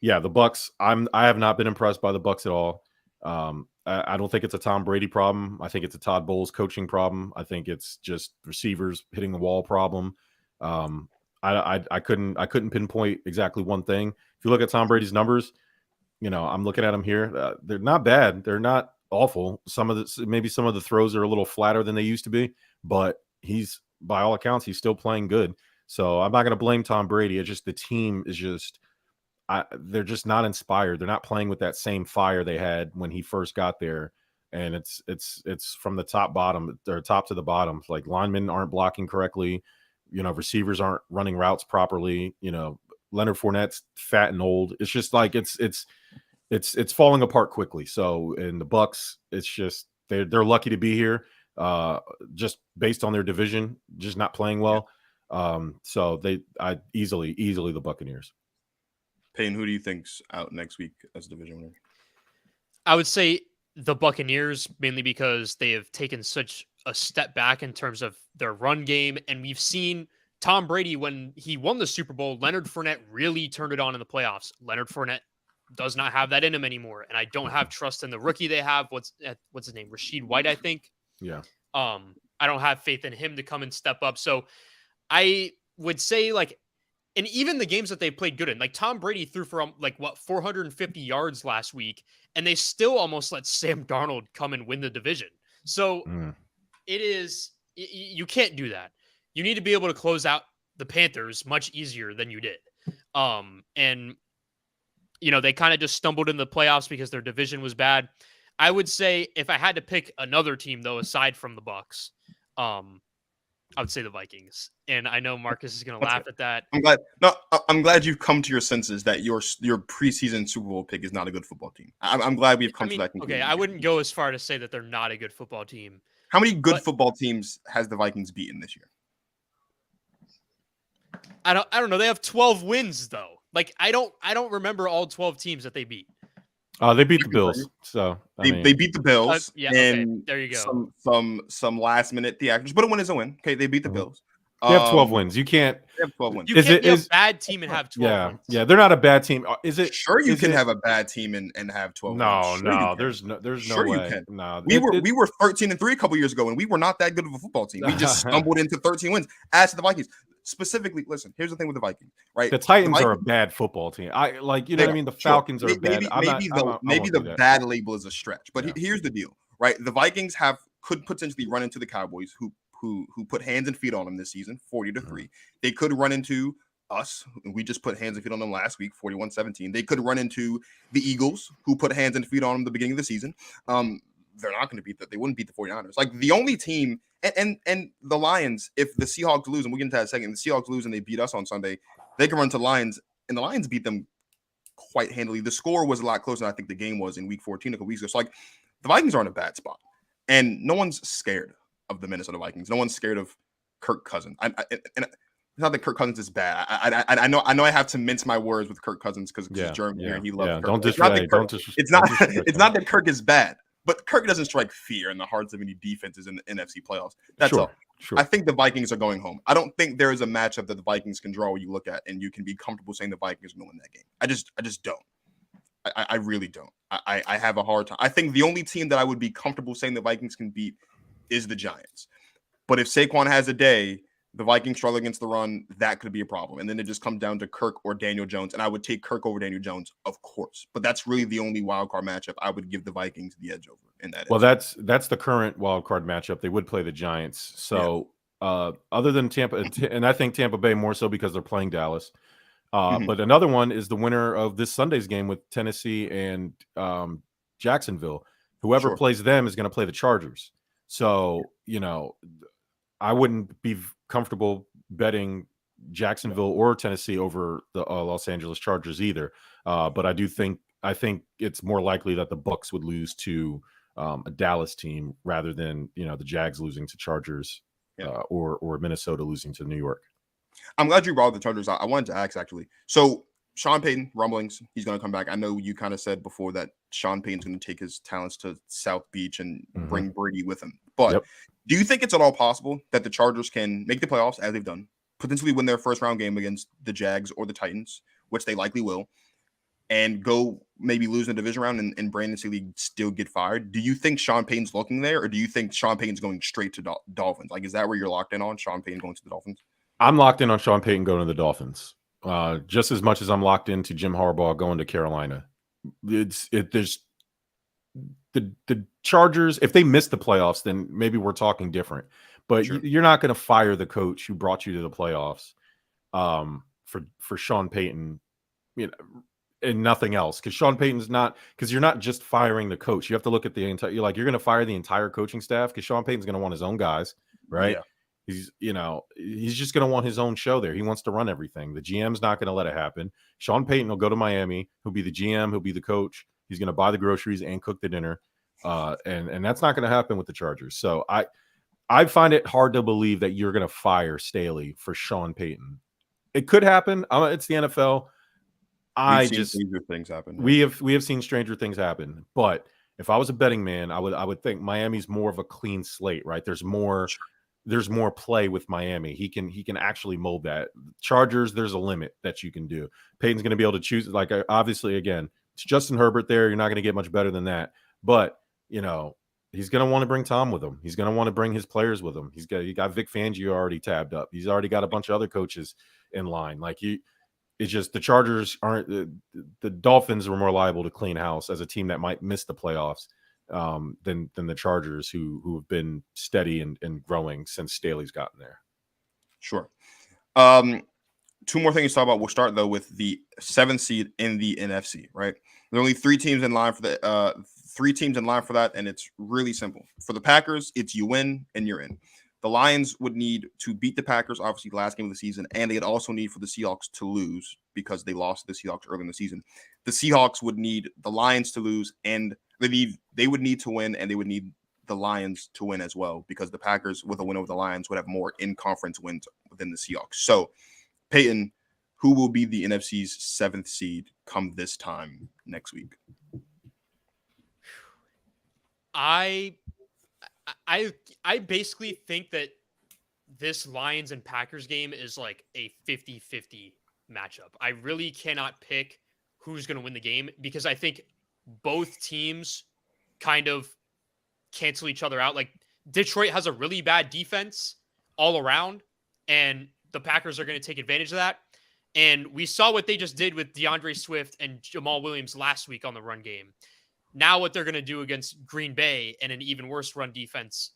the Bucks, I have not been impressed by the Bucks at all. I don't think it's a Tom Brady problem. I think it's a Todd Bowles coaching problem. I think it's just receivers hitting the wall problem. I couldn't pinpoint exactly one thing. If you look at Tom Brady's numbers, I'm looking at them here. They're not bad. They're not awful. Maybe some of the throws are a little flatter than they used to be, but he's, by all accounts, he's still playing good. So I'm not going to blame Tom Brady. It's just the team is just, they're just not inspired. They're not playing with that same fire they had when he first got there. And it's from the top to the bottom. Like linemen aren't blocking correctly. Receivers aren't running routes properly. Leonard Fournette's fat and old. It's just like it's falling apart quickly. So in the Bucks, it's just they're lucky to be here, just based on their division, just not playing well. So I easily the Buccaneers. Payton, who do you think's out next week as division winner? I would say the Buccaneers, mainly because they have taken such a step back in terms of their run game, and we've seen Tom Brady, when he won the Super Bowl, Leonard Fournette really turned it on in the playoffs. Leonard Fournette does not have that in him anymore, and I don't have trust in the rookie they have. What's his name? Rashid White, I think. Yeah. I don't have faith in him to come and step up. So I would say, and even the games that they played good in, like Tom Brady threw for 450 yards last week, and they still almost let Sam Darnold come and win the division. So it is, you can't do that. You need to be able to close out the Panthers much easier than you did. And they kind of just stumbled in the playoffs because their division was bad. I would say if I had to pick another team, though, aside from the Bucks, I would say the Vikings. And I know Marcus is going to laugh at that. I'm glad you've come to your senses that your preseason Super Bowl pick is not a good football team. I'm glad we've come to that conclusion. Okay, I wouldn't go as far to say that they're not a good football team. How many good football teams has the Vikings beaten this year? I don't know. They have 12 wins though. Like I don't remember all 12 teams that they beat. They beat the Bills. So they beat the Bills. Okay. There you go. Some last minute theatrics, but a win is a win. Okay, they beat the Bills. They have 12 wins. You can't. They have 12 wins. You can't be a bad team and have 12 wins. Yeah, they're not a bad team. Is it? Sure, you can have a bad team and have 12 wins. No, there's no way. You can. No, we were 13-3 a couple years ago, and we were not that good of a football team. We just stumbled into 13 wins. As to the Vikings, specifically, listen. Here's the thing with the Vikings, right? The Titans are a bad football team. What I mean. The Falcons are bad. Maybe the bad label is a stretch, but here's the deal, right? The Vikings could potentially run into the Cowboys, who put hands and feet on them this season, 40-3. They could run into us. We just put hands and feet on them last week, 41-17. They could run into the Eagles, who put hands and feet on them at the beginning of the season. They're not going to beat that. They wouldn't beat the 49ers. Like the only team, and the Lions, if the Seahawks lose, and we'll get into that in a second, the Seahawks lose and they beat us on Sunday, they can run to Lions, and the Lions beat them quite handily. The score was a lot closer than I think the game was in week 14 a couple weeks ago. So the Vikings are in a bad spot, and no one's scared of the Minnesota Vikings. No one's scared of Kirk Cousins. And it's not that Kirk Cousins is bad. I know I have to mince my words with Kirk Cousins because Jerm here and he loves Kirk. Don't disrespect. It's not that Kirk is bad, but Kirk doesn't strike fear in the hearts of any defenses in the NFC playoffs. That's all. Sure. I think the Vikings are going home. I don't think there is a matchup that the Vikings can draw where you look at and you can be comfortable saying the Vikings are going to win that game. I just don't. I really don't. I have a hard time. I think the only team that I would be comfortable saying the Vikings can beat is the Giants. But if Saquon has a day, the Vikings struggle against the run, that could be a problem. And then it just comes down to Kirk or Daniel Jones. And I would take Kirk over Daniel Jones, of course. But that's really the only wild card matchup I would give the Vikings the edge over in that. Well, that's the current wild card matchup. They would play the Giants. So other than Tampa, and I think Tampa Bay more so because they're playing Dallas. But another one is the winner of this Sunday's game with Tennessee and Jacksonville. Whoever plays them is going to play the Chargers. So, I wouldn't be comfortable betting Jacksonville or Tennessee over the Los Angeles Chargers either. But I think it's more likely that the Bucks would lose to a Dallas team rather than, the Jags losing to Chargers or Minnesota losing to New York. I'm glad you brought up the Chargers. I wanted to ask actually. So Sean Payton rumblings, he's going to come back. I know you kind of said before that Sean Payton's going to take his talents to South Beach and bring Brady with him. But do you think it's at all possible that the Chargers can make the playoffs as they've done, potentially win their first round game against the Jags or the Titans, which they likely will, and go maybe lose in the division round and Brandon Staley still get fired? Do you think Sean Payton's looking there, or do you think Sean Payton's going straight to Dolphins? Like, is that where you're locked in on, Sean Payton going to the Dolphins? I'm locked in on Sean Payton going to the Dolphins, just as much as I'm locked into Jim Harbaugh going to Carolina. There's the Chargers. If they miss the playoffs, then maybe we're talking different. But you're not going to fire the coach who brought you to the playoffs for Sean Payton, and nothing else. Because Sean Payton's not, because you're not just firing the coach. You have to look at the entire. You're going to fire the entire coaching staff because Sean Payton's going to want his own guys, right? Yeah. He's just going to want his own show there. He wants to run everything. The GM's not going to let it happen. Sean Payton will go to Miami. He'll be the GM. He'll be the coach. He's going to buy the groceries and cook the dinner. And that's not going to happen with the Chargers. So I find it hard to believe that you're going to fire Staley for Sean Payton. It could happen. It's the NFL. Stranger things happen. Right? We have seen stranger things happen. But if I was a betting man, I would think Miami's more of a clean slate, right? There's more play with Miami. He can actually mold that. Chargers, there's a limit that you can do. Payton's going to be able to choose. Like, obviously, again, it's Justin Herbert there. You're not going to get much better than that. But he's going to want to bring Tom with him. He's going to want to bring his players with him. He got Vic Fangio already tabbed up. He's already got a bunch of other coaches in line. Like, it's just the Chargers aren't. The Dolphins were more liable to clean house as a team that might miss the playoffs than the Chargers, who have been steady and growing since Staley's gotten there. Sure. Two more things to talk about. We'll start though with the 7th seed in the NFC. Right, there are only 3 teams in line for that, and it's really simple. For the Packers, it's you win and you're in. The Lions would need to beat the Packers, obviously, the last game of the season, and they'd also need for the Seahawks to lose because they lost to the Seahawks early in the season. The Seahawks would need the Lions to lose, and they would need to win, and they would need the Lions to win as well because the Packers, with a win over the Lions, would have more in-conference wins than the Seahawks. So, Payton, who will be the NFC's 7th seed come this time next week? I basically think that this Lions and Packers game is like a 50-50 matchup. I really cannot pick who's going to win the game because I think both teams kind of cancel each other out. Like, Detroit has a really bad defense all around, and the Packers are going to take advantage of that. And we saw what they just did with DeAndre Swift and Jamal Williams last week on the run game. Now what they're going to do against Green Bay and an even worse run defense,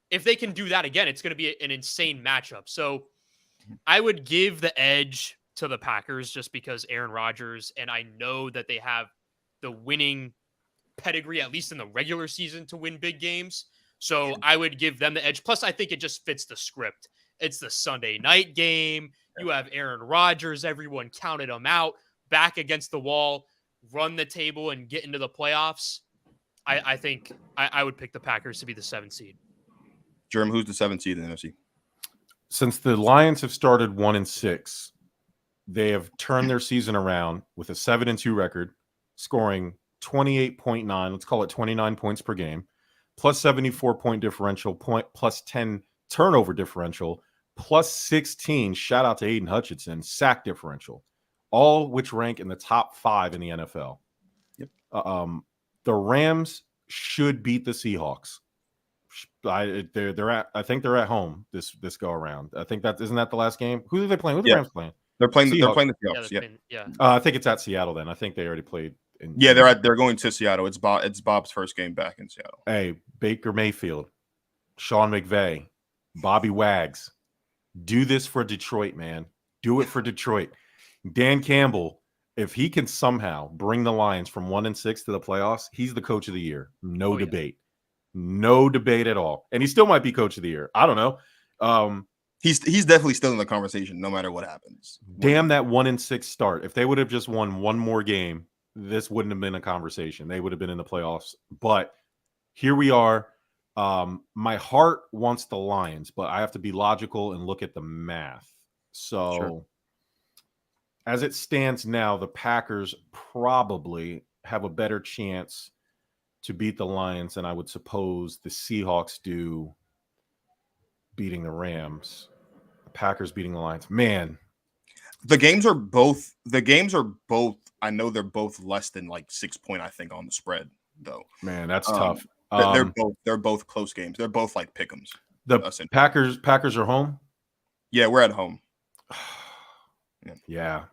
if they can do that again, it's going to be an insane matchup. So I would give the edge to the Packers just because Aaron Rodgers, and I know that they have the winning pedigree, at least in the regular season, to win big games. So I would give them the edge. Plus, I think it just fits the script. It's the Sunday night game. You have Aaron Rodgers. Everyone counted him out. Back against the wall. Run the table and get into the playoffs. I think I would pick the Packers to be the 7th seed. Jerm, who's the 7th seed in the NFC? Since the Lions have started 1-6, they have turned their season around with a 7-2 record, scoring 28.9, let's call it 29 points per game, plus 74 point differential, plus 10 turnover differential, plus 16, shout out to Aiden Hutchinson, sack differential, all which rank in the top 5 in the NFL. Yep. The Rams should beat the Seahawks. I think they're at home this go around. I think isn't that the last game? Who are they playing? Who are the Rams playing? They're playing the Seahawks. Yeah. I think it's at Seattle then. I think they already played. They're going to Seattle. It's Bob's first game back in Seattle. Hey, Baker Mayfield, Sean McVay, Bobby Wags, do this for Detroit, man. Do it for Detroit. Dan Campbell, if he can somehow bring the Lions from 1-6 to the playoffs, he's the coach of the year. No debate. No debate at all. And he still might be coach of the year. I don't know. He's definitely still in the conversation no matter what happens. Damn that 1-6 start. If they would have just won one more game, this wouldn't have been a conversation. They would have been in the playoffs. But here we are. My heart wants the Lions, but I have to be logical and look at the math. So Sure. as it stands now, the Packers probably have a better chance to beat the Lions than I would suppose the Seahawks do beating the Rams. The Packers beating the Lions. Man, The games are both. I know they're both less than like 6 point. I think on the spread though. man, that's Um, tough. they're both close games. They're both like pick'ems. The Essentially. Packers are home. Yeah, we're at home. Yeah.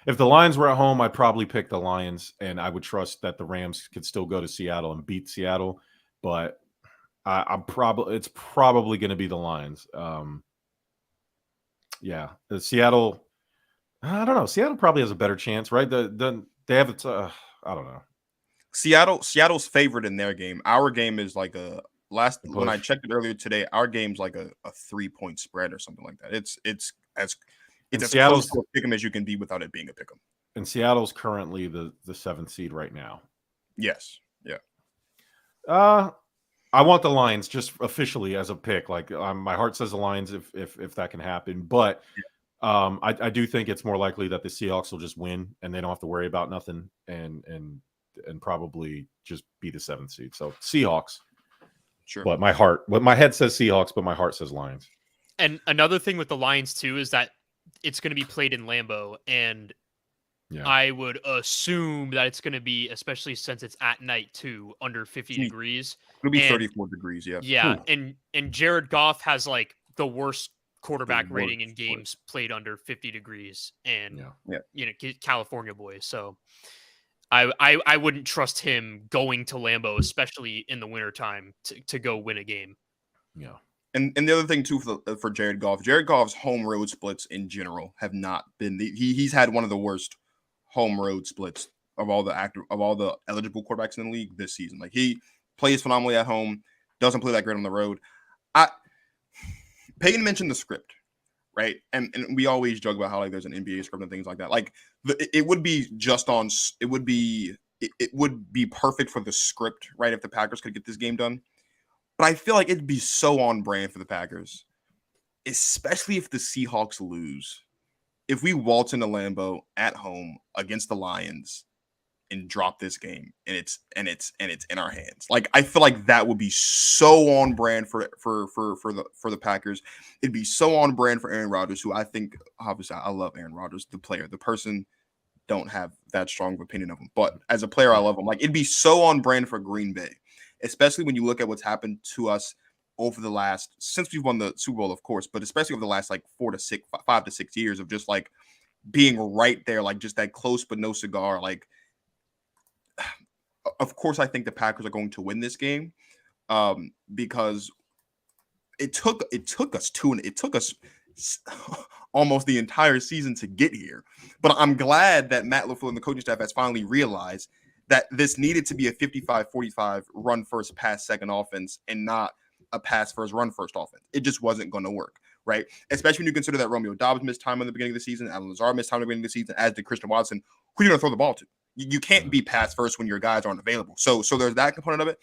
If the Lions were at home, I'd probably pick the Lions, and I would trust that the Rams could still go to Seattle and beat Seattle. But it's probably going to be the Lions. Yeah, the Seattle. I don't know. Seattle probably has a better chance, right? They have it. I don't know. Seattle's favored in their game. Our game is like when I Push. checked it earlier today, our game's like a 3 point spread or something like that. It's as close Seattle's to a pick'em as you can be without it being a pick'em. and Seattle's currently the 7th seed right now. Yes. Yeah. I want the Lions just officially as a pick. Like my heart says the Lions if that can happen, but I do think it's more likely that the Seahawks will just win and they don't have to worry about nothing and probably just be the 7th seed. So Seahawks. Sure. But my head says Seahawks, but my heart says Lions. And another thing with the Lions too is that it's going to be played in Lambeau, and I would assume that it's going to be, especially since it's at night too, under 50 degrees. It'll be 34 degrees. Yeah. Yeah, and Jared Goff has like the worst quarterback rating in games played under 50 degrees, and California boy. So I wouldn't trust him going to Lambeau, especially in the wintertime, to go win a game. Yeah. And the other thing too for Jared Goff's home road splits in general have not been he's had one of the worst home road splits of all the eligible quarterbacks in the league this season. Like he plays phenomenally at home, doesn't play that great on the road. Payton mentioned the script, right? And we always joke about how like there's an NBA script and things like that. Like it would be perfect for the script, right? If the Packers could get this game done. But I feel like it'd be so on brand for the Packers, especially if the Seahawks lose. If we waltz into Lambeau at home against the Lions and drop this game, and it's in our hands, like I feel like that would be so on brand for the Packers. It'd be so on brand for Aaron Rodgers, who I think obviously I love Aaron Rodgers, the player, the person. Don't have that strong of opinion of him, but as a player, I love him. Like it'd be so on brand for Green Bay. Especially when you look at what's happened to us over the last, since we've won the Super Bowl, of course, but especially over the last like 5 to 6 years of just like being right there, like just that close but no cigar. Like, of course, I think the Packers are going to win this game because it took us almost the entire season to get here. But I'm glad that Matt LaFleur and the coaching staff has finally realized that this needed to be a 55-45 run first, pass second offense and not a pass first, run first offense. It just wasn't going to work, right? Especially when you consider that Romeo Doubs missed time in the beginning of the season, Alan Lazard missed time in the beginning of the season, as did Christian Watson. Who are you going to throw the ball to? You can't be pass first when your guys aren't available. So there's that component of it.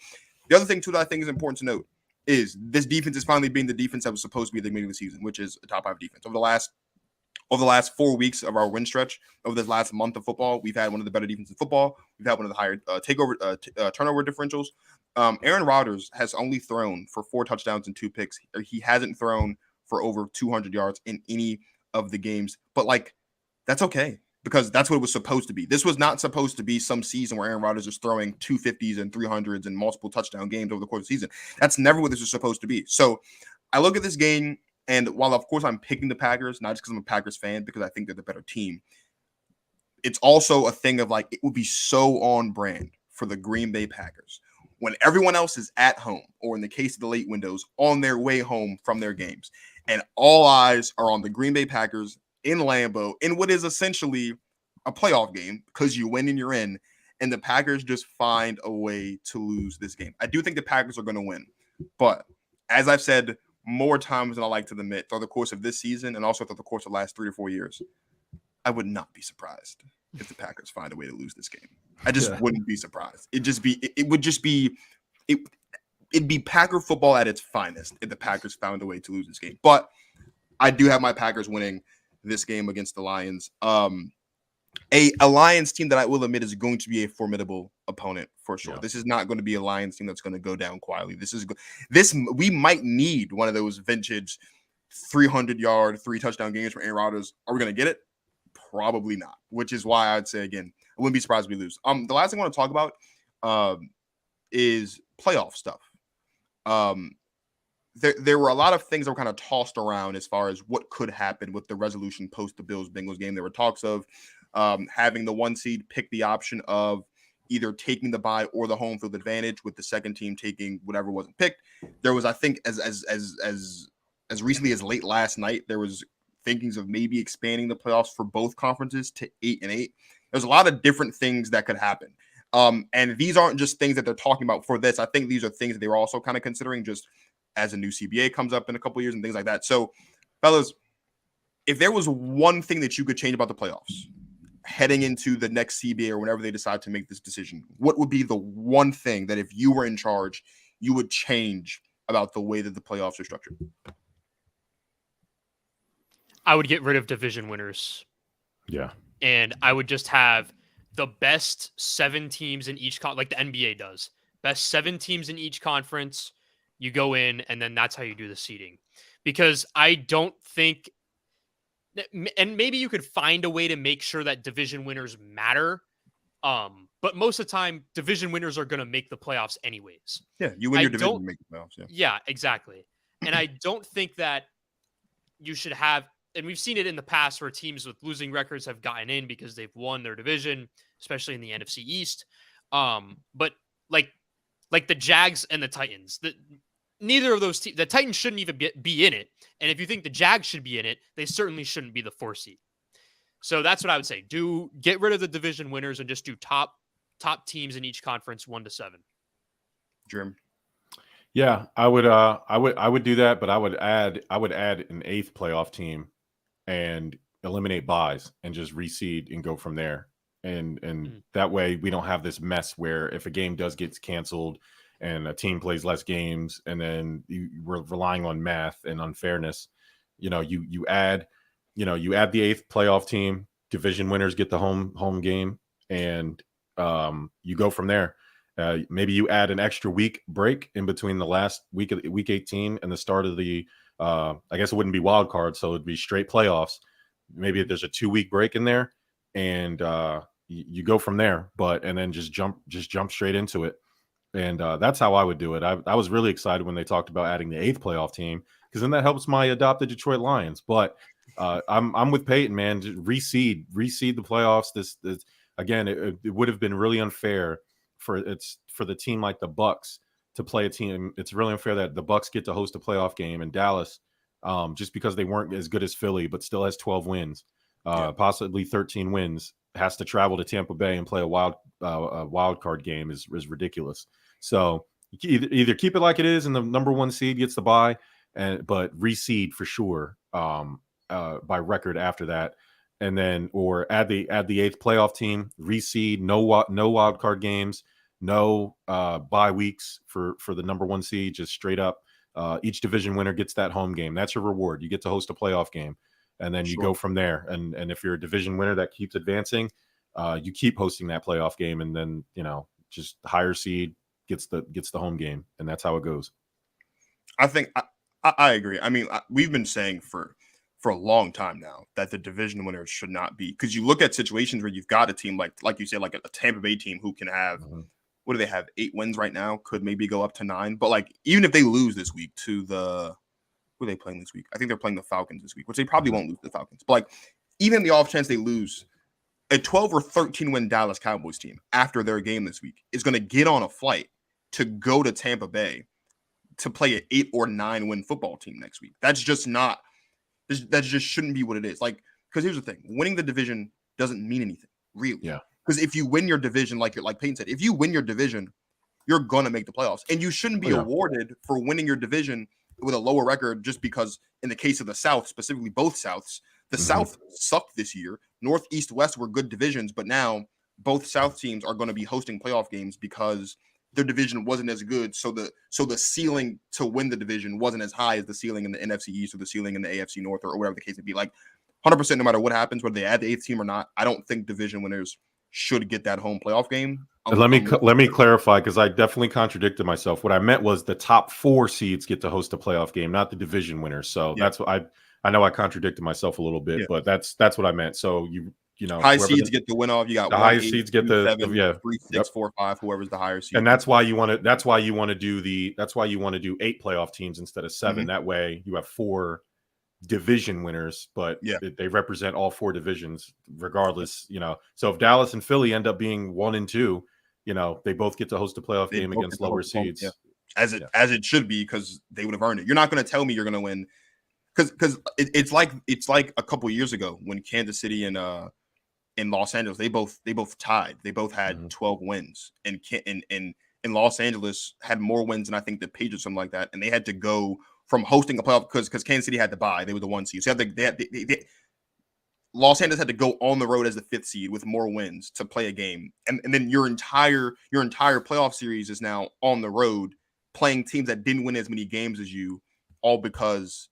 The other thing, too, that I think is important to note is this defense is finally being the defense that was supposed to be at the beginning of the season, which is a top 5 defense. Over the last 4 weeks of our win stretch, over this last month of football, we've had one of the better defenses in football. We've had one of the higher turnover differentials. Aaron Rodgers has only thrown for 4 touchdowns and 2 picks. He hasn't thrown for over 200 yards in any of the games. But, like, that's okay because that's what it was supposed to be. This was not supposed to be some season where Aaron Rodgers is throwing 250s and 300s and multiple touchdown games over the course of the season. That's never what this was supposed to be. So I look at this game, and while, of course, I'm picking the Packers, not just because I'm a Packers fan, because I think they're the better team, it's also a thing of, like, it would be so on brand for the Green Bay Packers when everyone else is at home, or in the case of the late windows, on their way home from their games. And all eyes are on the Green Bay Packers in Lambeau in what is essentially a playoff game because you win and you're in, and the Packers just find a way to lose this game. I do think the Packers are going to win, but as I've said more times than I like to admit throughout the course of this season and also throughout the course of the last 3 or 4 years, I would not be surprised if the Packers find a way to lose this game. I just wouldn't be surprised. It would just be it'd be Packer football at its finest if the Packers found a way to lose this game. But I do have my Packers winning this game against the Lions. A Lions team that I will admit is going to be a formidable opponent for sure. Yeah. This is not going to be a Lions team that's going to go down quietly. We might need one of those vintage 300-yard, 3-touchdown games from Aaron Rodgers. Are we going to get it? Probably not. Which is why I'd say again, I wouldn't be surprised if we lose. The last thing I want to talk about is playoff stuff. There were a lot of things that were kind of tossed around as far as what could happen with the resolution post the Bills-Bengals game. There were talks of having the 1 seed pick the option of either taking the bye or the home field advantage, with the second team taking whatever wasn't picked. There was, I think, as recently as late last night, there was thinkings of maybe expanding the playoffs for both conferences to 8-8. There's a lot of different things that could happen. And these aren't just things that they're talking about for this. I think these are things that they were also kind of considering just as a new CBA comes up in a couple of years and things like that. So, fellas, if there was one thing that you could change about the playoffs heading into the next CBA or whenever they decide to make this decision, what would be the one thing that if you were in charge, you would change about the way that the playoffs are structured? I would get rid of division winners. Yeah. And I would just have the best 7 teams in each like the NBA does. Best 7 teams in each conference. You go in, and then that's how you do the seeding. Because I don't think, and maybe you could find a way to make sure that division winners matter. But most of the time, division winners are going to make the playoffs anyways. Yeah, you win your division, you make the playoffs. Yeah, exactly. And I don't think that you should have, and we've seen it in the past where teams with losing records have gotten in because they've won their division, especially in the NFC East. But like the Jags and the Titans, neither of those teams, the Titans shouldn't even be in it. And if you think the Jags should be in it, they certainly shouldn't be the 4 seed. So that's what I would say. Get rid of the division winners and just do top teams in each conference 1 to 7. Jerm. Yeah, I would do that, but I would add an 8th playoff team and eliminate buys and just reseed and go from there. And that way we don't have this mess where if a game does get canceled and a team plays less games and then we're relying on math and unfairness, you add the 8th playoff team, division winners get the home game, and you go from there. Maybe you add an extra week break in between the last week of week 18 and the start of the I guess it wouldn't be wild card, so it'd be straight playoffs. Maybe there's a 2-week break in there, and you go from there. And then just jump straight into it. And that's how I would do it. I was really excited when they talked about adding the 8th playoff team, because then that helps my adopted Detroit Lions. But I'm with Payton, man. Just reseed the playoffs. This again, it would have been really unfair for the team like the Bucks to play a team. It's really unfair that the Bucks get to host a playoff game in Dallas, just because they weren't as good as Philly, but still has 12 wins, possibly 13 wins. Has to travel to Tampa Bay and play a wild card game is ridiculous. So either keep it like it is and the number 1 seed gets the bye, but reseed for sure by record after that, and then or add the 8th playoff team, reseed, no wild card games, no bye weeks for the number 1 seed, just straight up. Each division winner gets that home game. That's your reward. You get to host a playoff game. And then you go from there. And if you're a division winner that keeps advancing, you keep hosting that playoff game, and then just the higher seed gets the home game, and that's how it goes. I think I agree. I mean, we've been saying for a long time now that the division winners should not be, because you look at situations where you've got a team like you said, like a Tampa Bay team who can have what do they have, 8 wins right now, could maybe go up to 9. But like even if they lose this week to the who are they playing this week? I think they're playing the Falcons this week, which they probably won't lose to the Falcons. But like, even in the off chance they lose, a 12 or 13 win Dallas Cowboys team after their game this week is going to get on a flight to go to Tampa Bay to play an 8 or 9 win football team next week. That's just not. That just shouldn't be what it is. Like, because here's the thing: winning the division doesn't mean anything, really. Yeah. Because if you win your division, like Payton said, if you win your division, you're gonna make the playoffs, and you shouldn't be awarded for winning your division with a lower record just because, in the case of the South, specifically both Souths, the South sucked this year. North, East, West were good divisions, but now both South teams are going to be hosting playoff games because their division wasn't as good, so the ceiling to win the division wasn't as high as the ceiling in the NFC East or the ceiling in the AFC North or whatever the case may be. Like 100%, no matter what happens, whether they add the 8th team or not, I don't think division winners should get that home playoff game. Let me clarify, because I definitely contradicted myself. What I meant was the top 4 seeds get to host a playoff game, not the division winners. So that's what I know I contradicted myself a little bit, but that's what I meant. So you know, high seeds get the win off. You got the highest seeds get the 7, 3, 6, 4, 5, whoever's the higher seed. And that's why you want to do 8 playoff teams instead of 7. Mm-hmm. That way you have 4 division winners, but they represent all 4 divisions regardless, you know. So if Dallas and Philly end up being 1 and 2, you know, they both get to host a playoff game against lower seeds. As it should be, because they would have earned it. You're not going to tell me you're going to win, because it's like a couple years ago when Kansas City and in Los Angeles, they both tied. They both had 12 wins, and in Los Angeles had more wins than I think the Patriots or something like that, and they had to go from hosting a playoff because Kansas City had to bye. They were the 1 seed. So Los Angeles had to go on the road as the 5th seed with more wins to play a game, and then your entire playoff series is now on the road playing teams that didn't win as many games as you, all because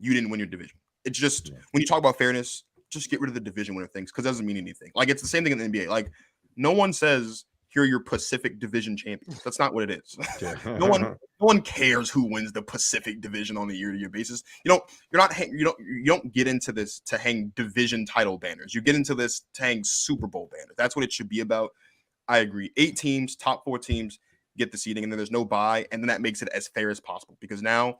you didn't win your division. It's just when you talk about fairness, just get rid of the division winner things, because it doesn't mean anything. Like, it's the same thing in the NBA. Like, no one says here are your Pacific Division champions. That's not what it is. No one cares who wins the Pacific Division on a year-to-year basis. You don't get into this to hang division title banners. You get into this to hang Super Bowl banners. That's what it should be about. I agree. 8 teams, top 4 teams get the seeding, and then there's no bye, and then that makes it as fair as possible. Because now,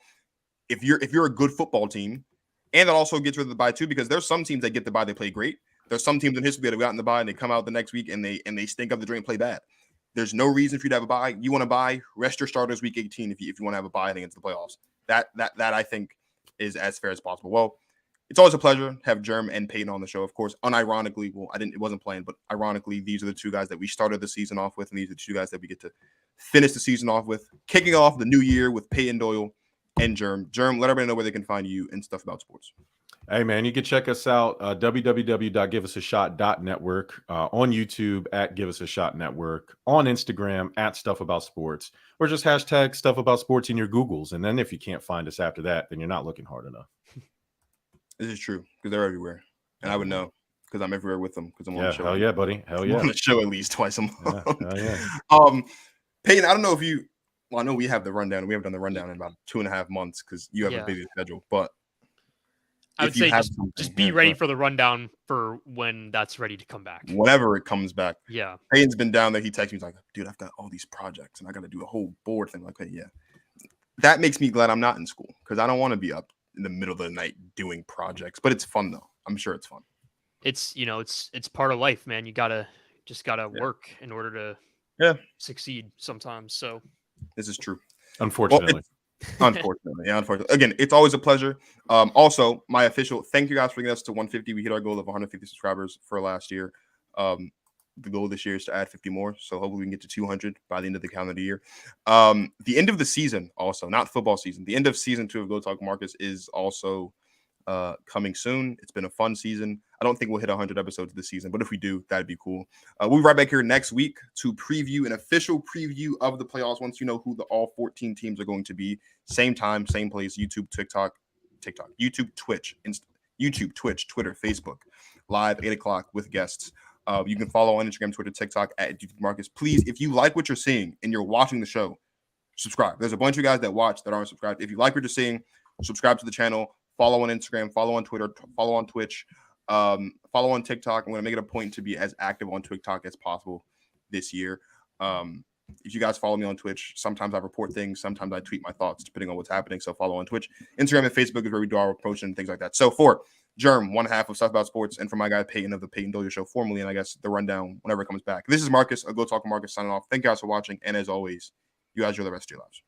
if you're a good football team, and that also gets rid of the bye too, because there's some teams that get the bye, they play great. There's some teams in history that have gotten the bye and they come out the next week and they stink up the drain and play bad. There's no reason for you to have a bye. You want to bye, rest your starters week 18 if you want to have a bye against the playoffs. That I think is as fair as possible. Well, it's always a pleasure to have Jerm and Payton on the show. Of course, unironically, it wasn't planned, but ironically, these are the 2 guys that we started the season off with, and these are the 2 guys that we get to finish the season off with, kicking off the new year with Payton, Doyle, and Jerm. Jerm, let everybody know where they can find you and stuff about sports. Hey, man, you can check us out, www.giveusashot.network, on YouTube at Give Us a Shot Network, on Instagram at Stuff About Sports, or just hashtag Stuff About Sports in your Googles. And then if you can't find us after that, then you're not looking hard enough. This is true, because they're everywhere. And I would know, because I'm everywhere with them, because I'm on the show. Hell yeah, buddy. Hell yeah. I'm on the show at least twice a month. Hell yeah. Payton, I don't know if you – well, I know we have the rundown. We haven't done the rundown in about 2.5 months because you have a busy schedule, but – I would say just be ready for the rundown for when that's ready to come back. Whenever it comes back. Yeah. Payton's been down there. He texts me, he's like, dude, I've got all these projects and I got to do a whole board thing. Like, yeah. That makes me glad I'm not in school, because I don't want to be up in the middle of the night doing projects. But it's fun, though. I'm sure it's fun. It's part of life, man. You gotta work in order to succeed sometimes. So this is true. Unfortunately. Unfortunately. Again, it's always a pleasure. Also, my official thank you guys for getting us to 150. We hit our goal of 150 subscribers for last year. The goal this year is to add 50 more, so hopefully we can get to 200 by the end of the calendar year. The end of the season, also not football season, the end of season 2 of Go Talk Marcus is also coming soon. It's been a fun season. I don't think we'll hit 100 episodes this season, but if we do, that'd be cool. We'll be right back here next week to preview an official preview of the playoffs once you know who the all 14 teams are going to be. Same time, same place, YouTube, YouTube, Twitch, YouTube, Twitch, Twitter, Facebook, live 8 o'clock with guests. You can follow on Instagram, Twitter, TikTok at Marcus. Please, if you like what you're seeing and you're watching the show, subscribe. There's a bunch of guys that watch that aren't subscribed. If you like what you're seeing, subscribe to the channel. Follow on Instagram, follow on Twitter, follow on Twitch, follow on TikTok. I'm going to make it a point to be as active on TikTok as possible this year. If you guys follow me on Twitch, sometimes I report things, sometimes I tweet my thoughts depending on what's happening. So follow on Twitch. Instagram and Facebook is where we do our promotion and things like that. So for Jerm, one half of Stuff About Sports, and for my guy Payton of the Payton Doyle Show, formerly, and I guess the rundown whenever it comes back. This is Marcus, a Go Talk Marcus signing off. Thank you guys for watching, and as always, you guys enjoy the rest of your lives.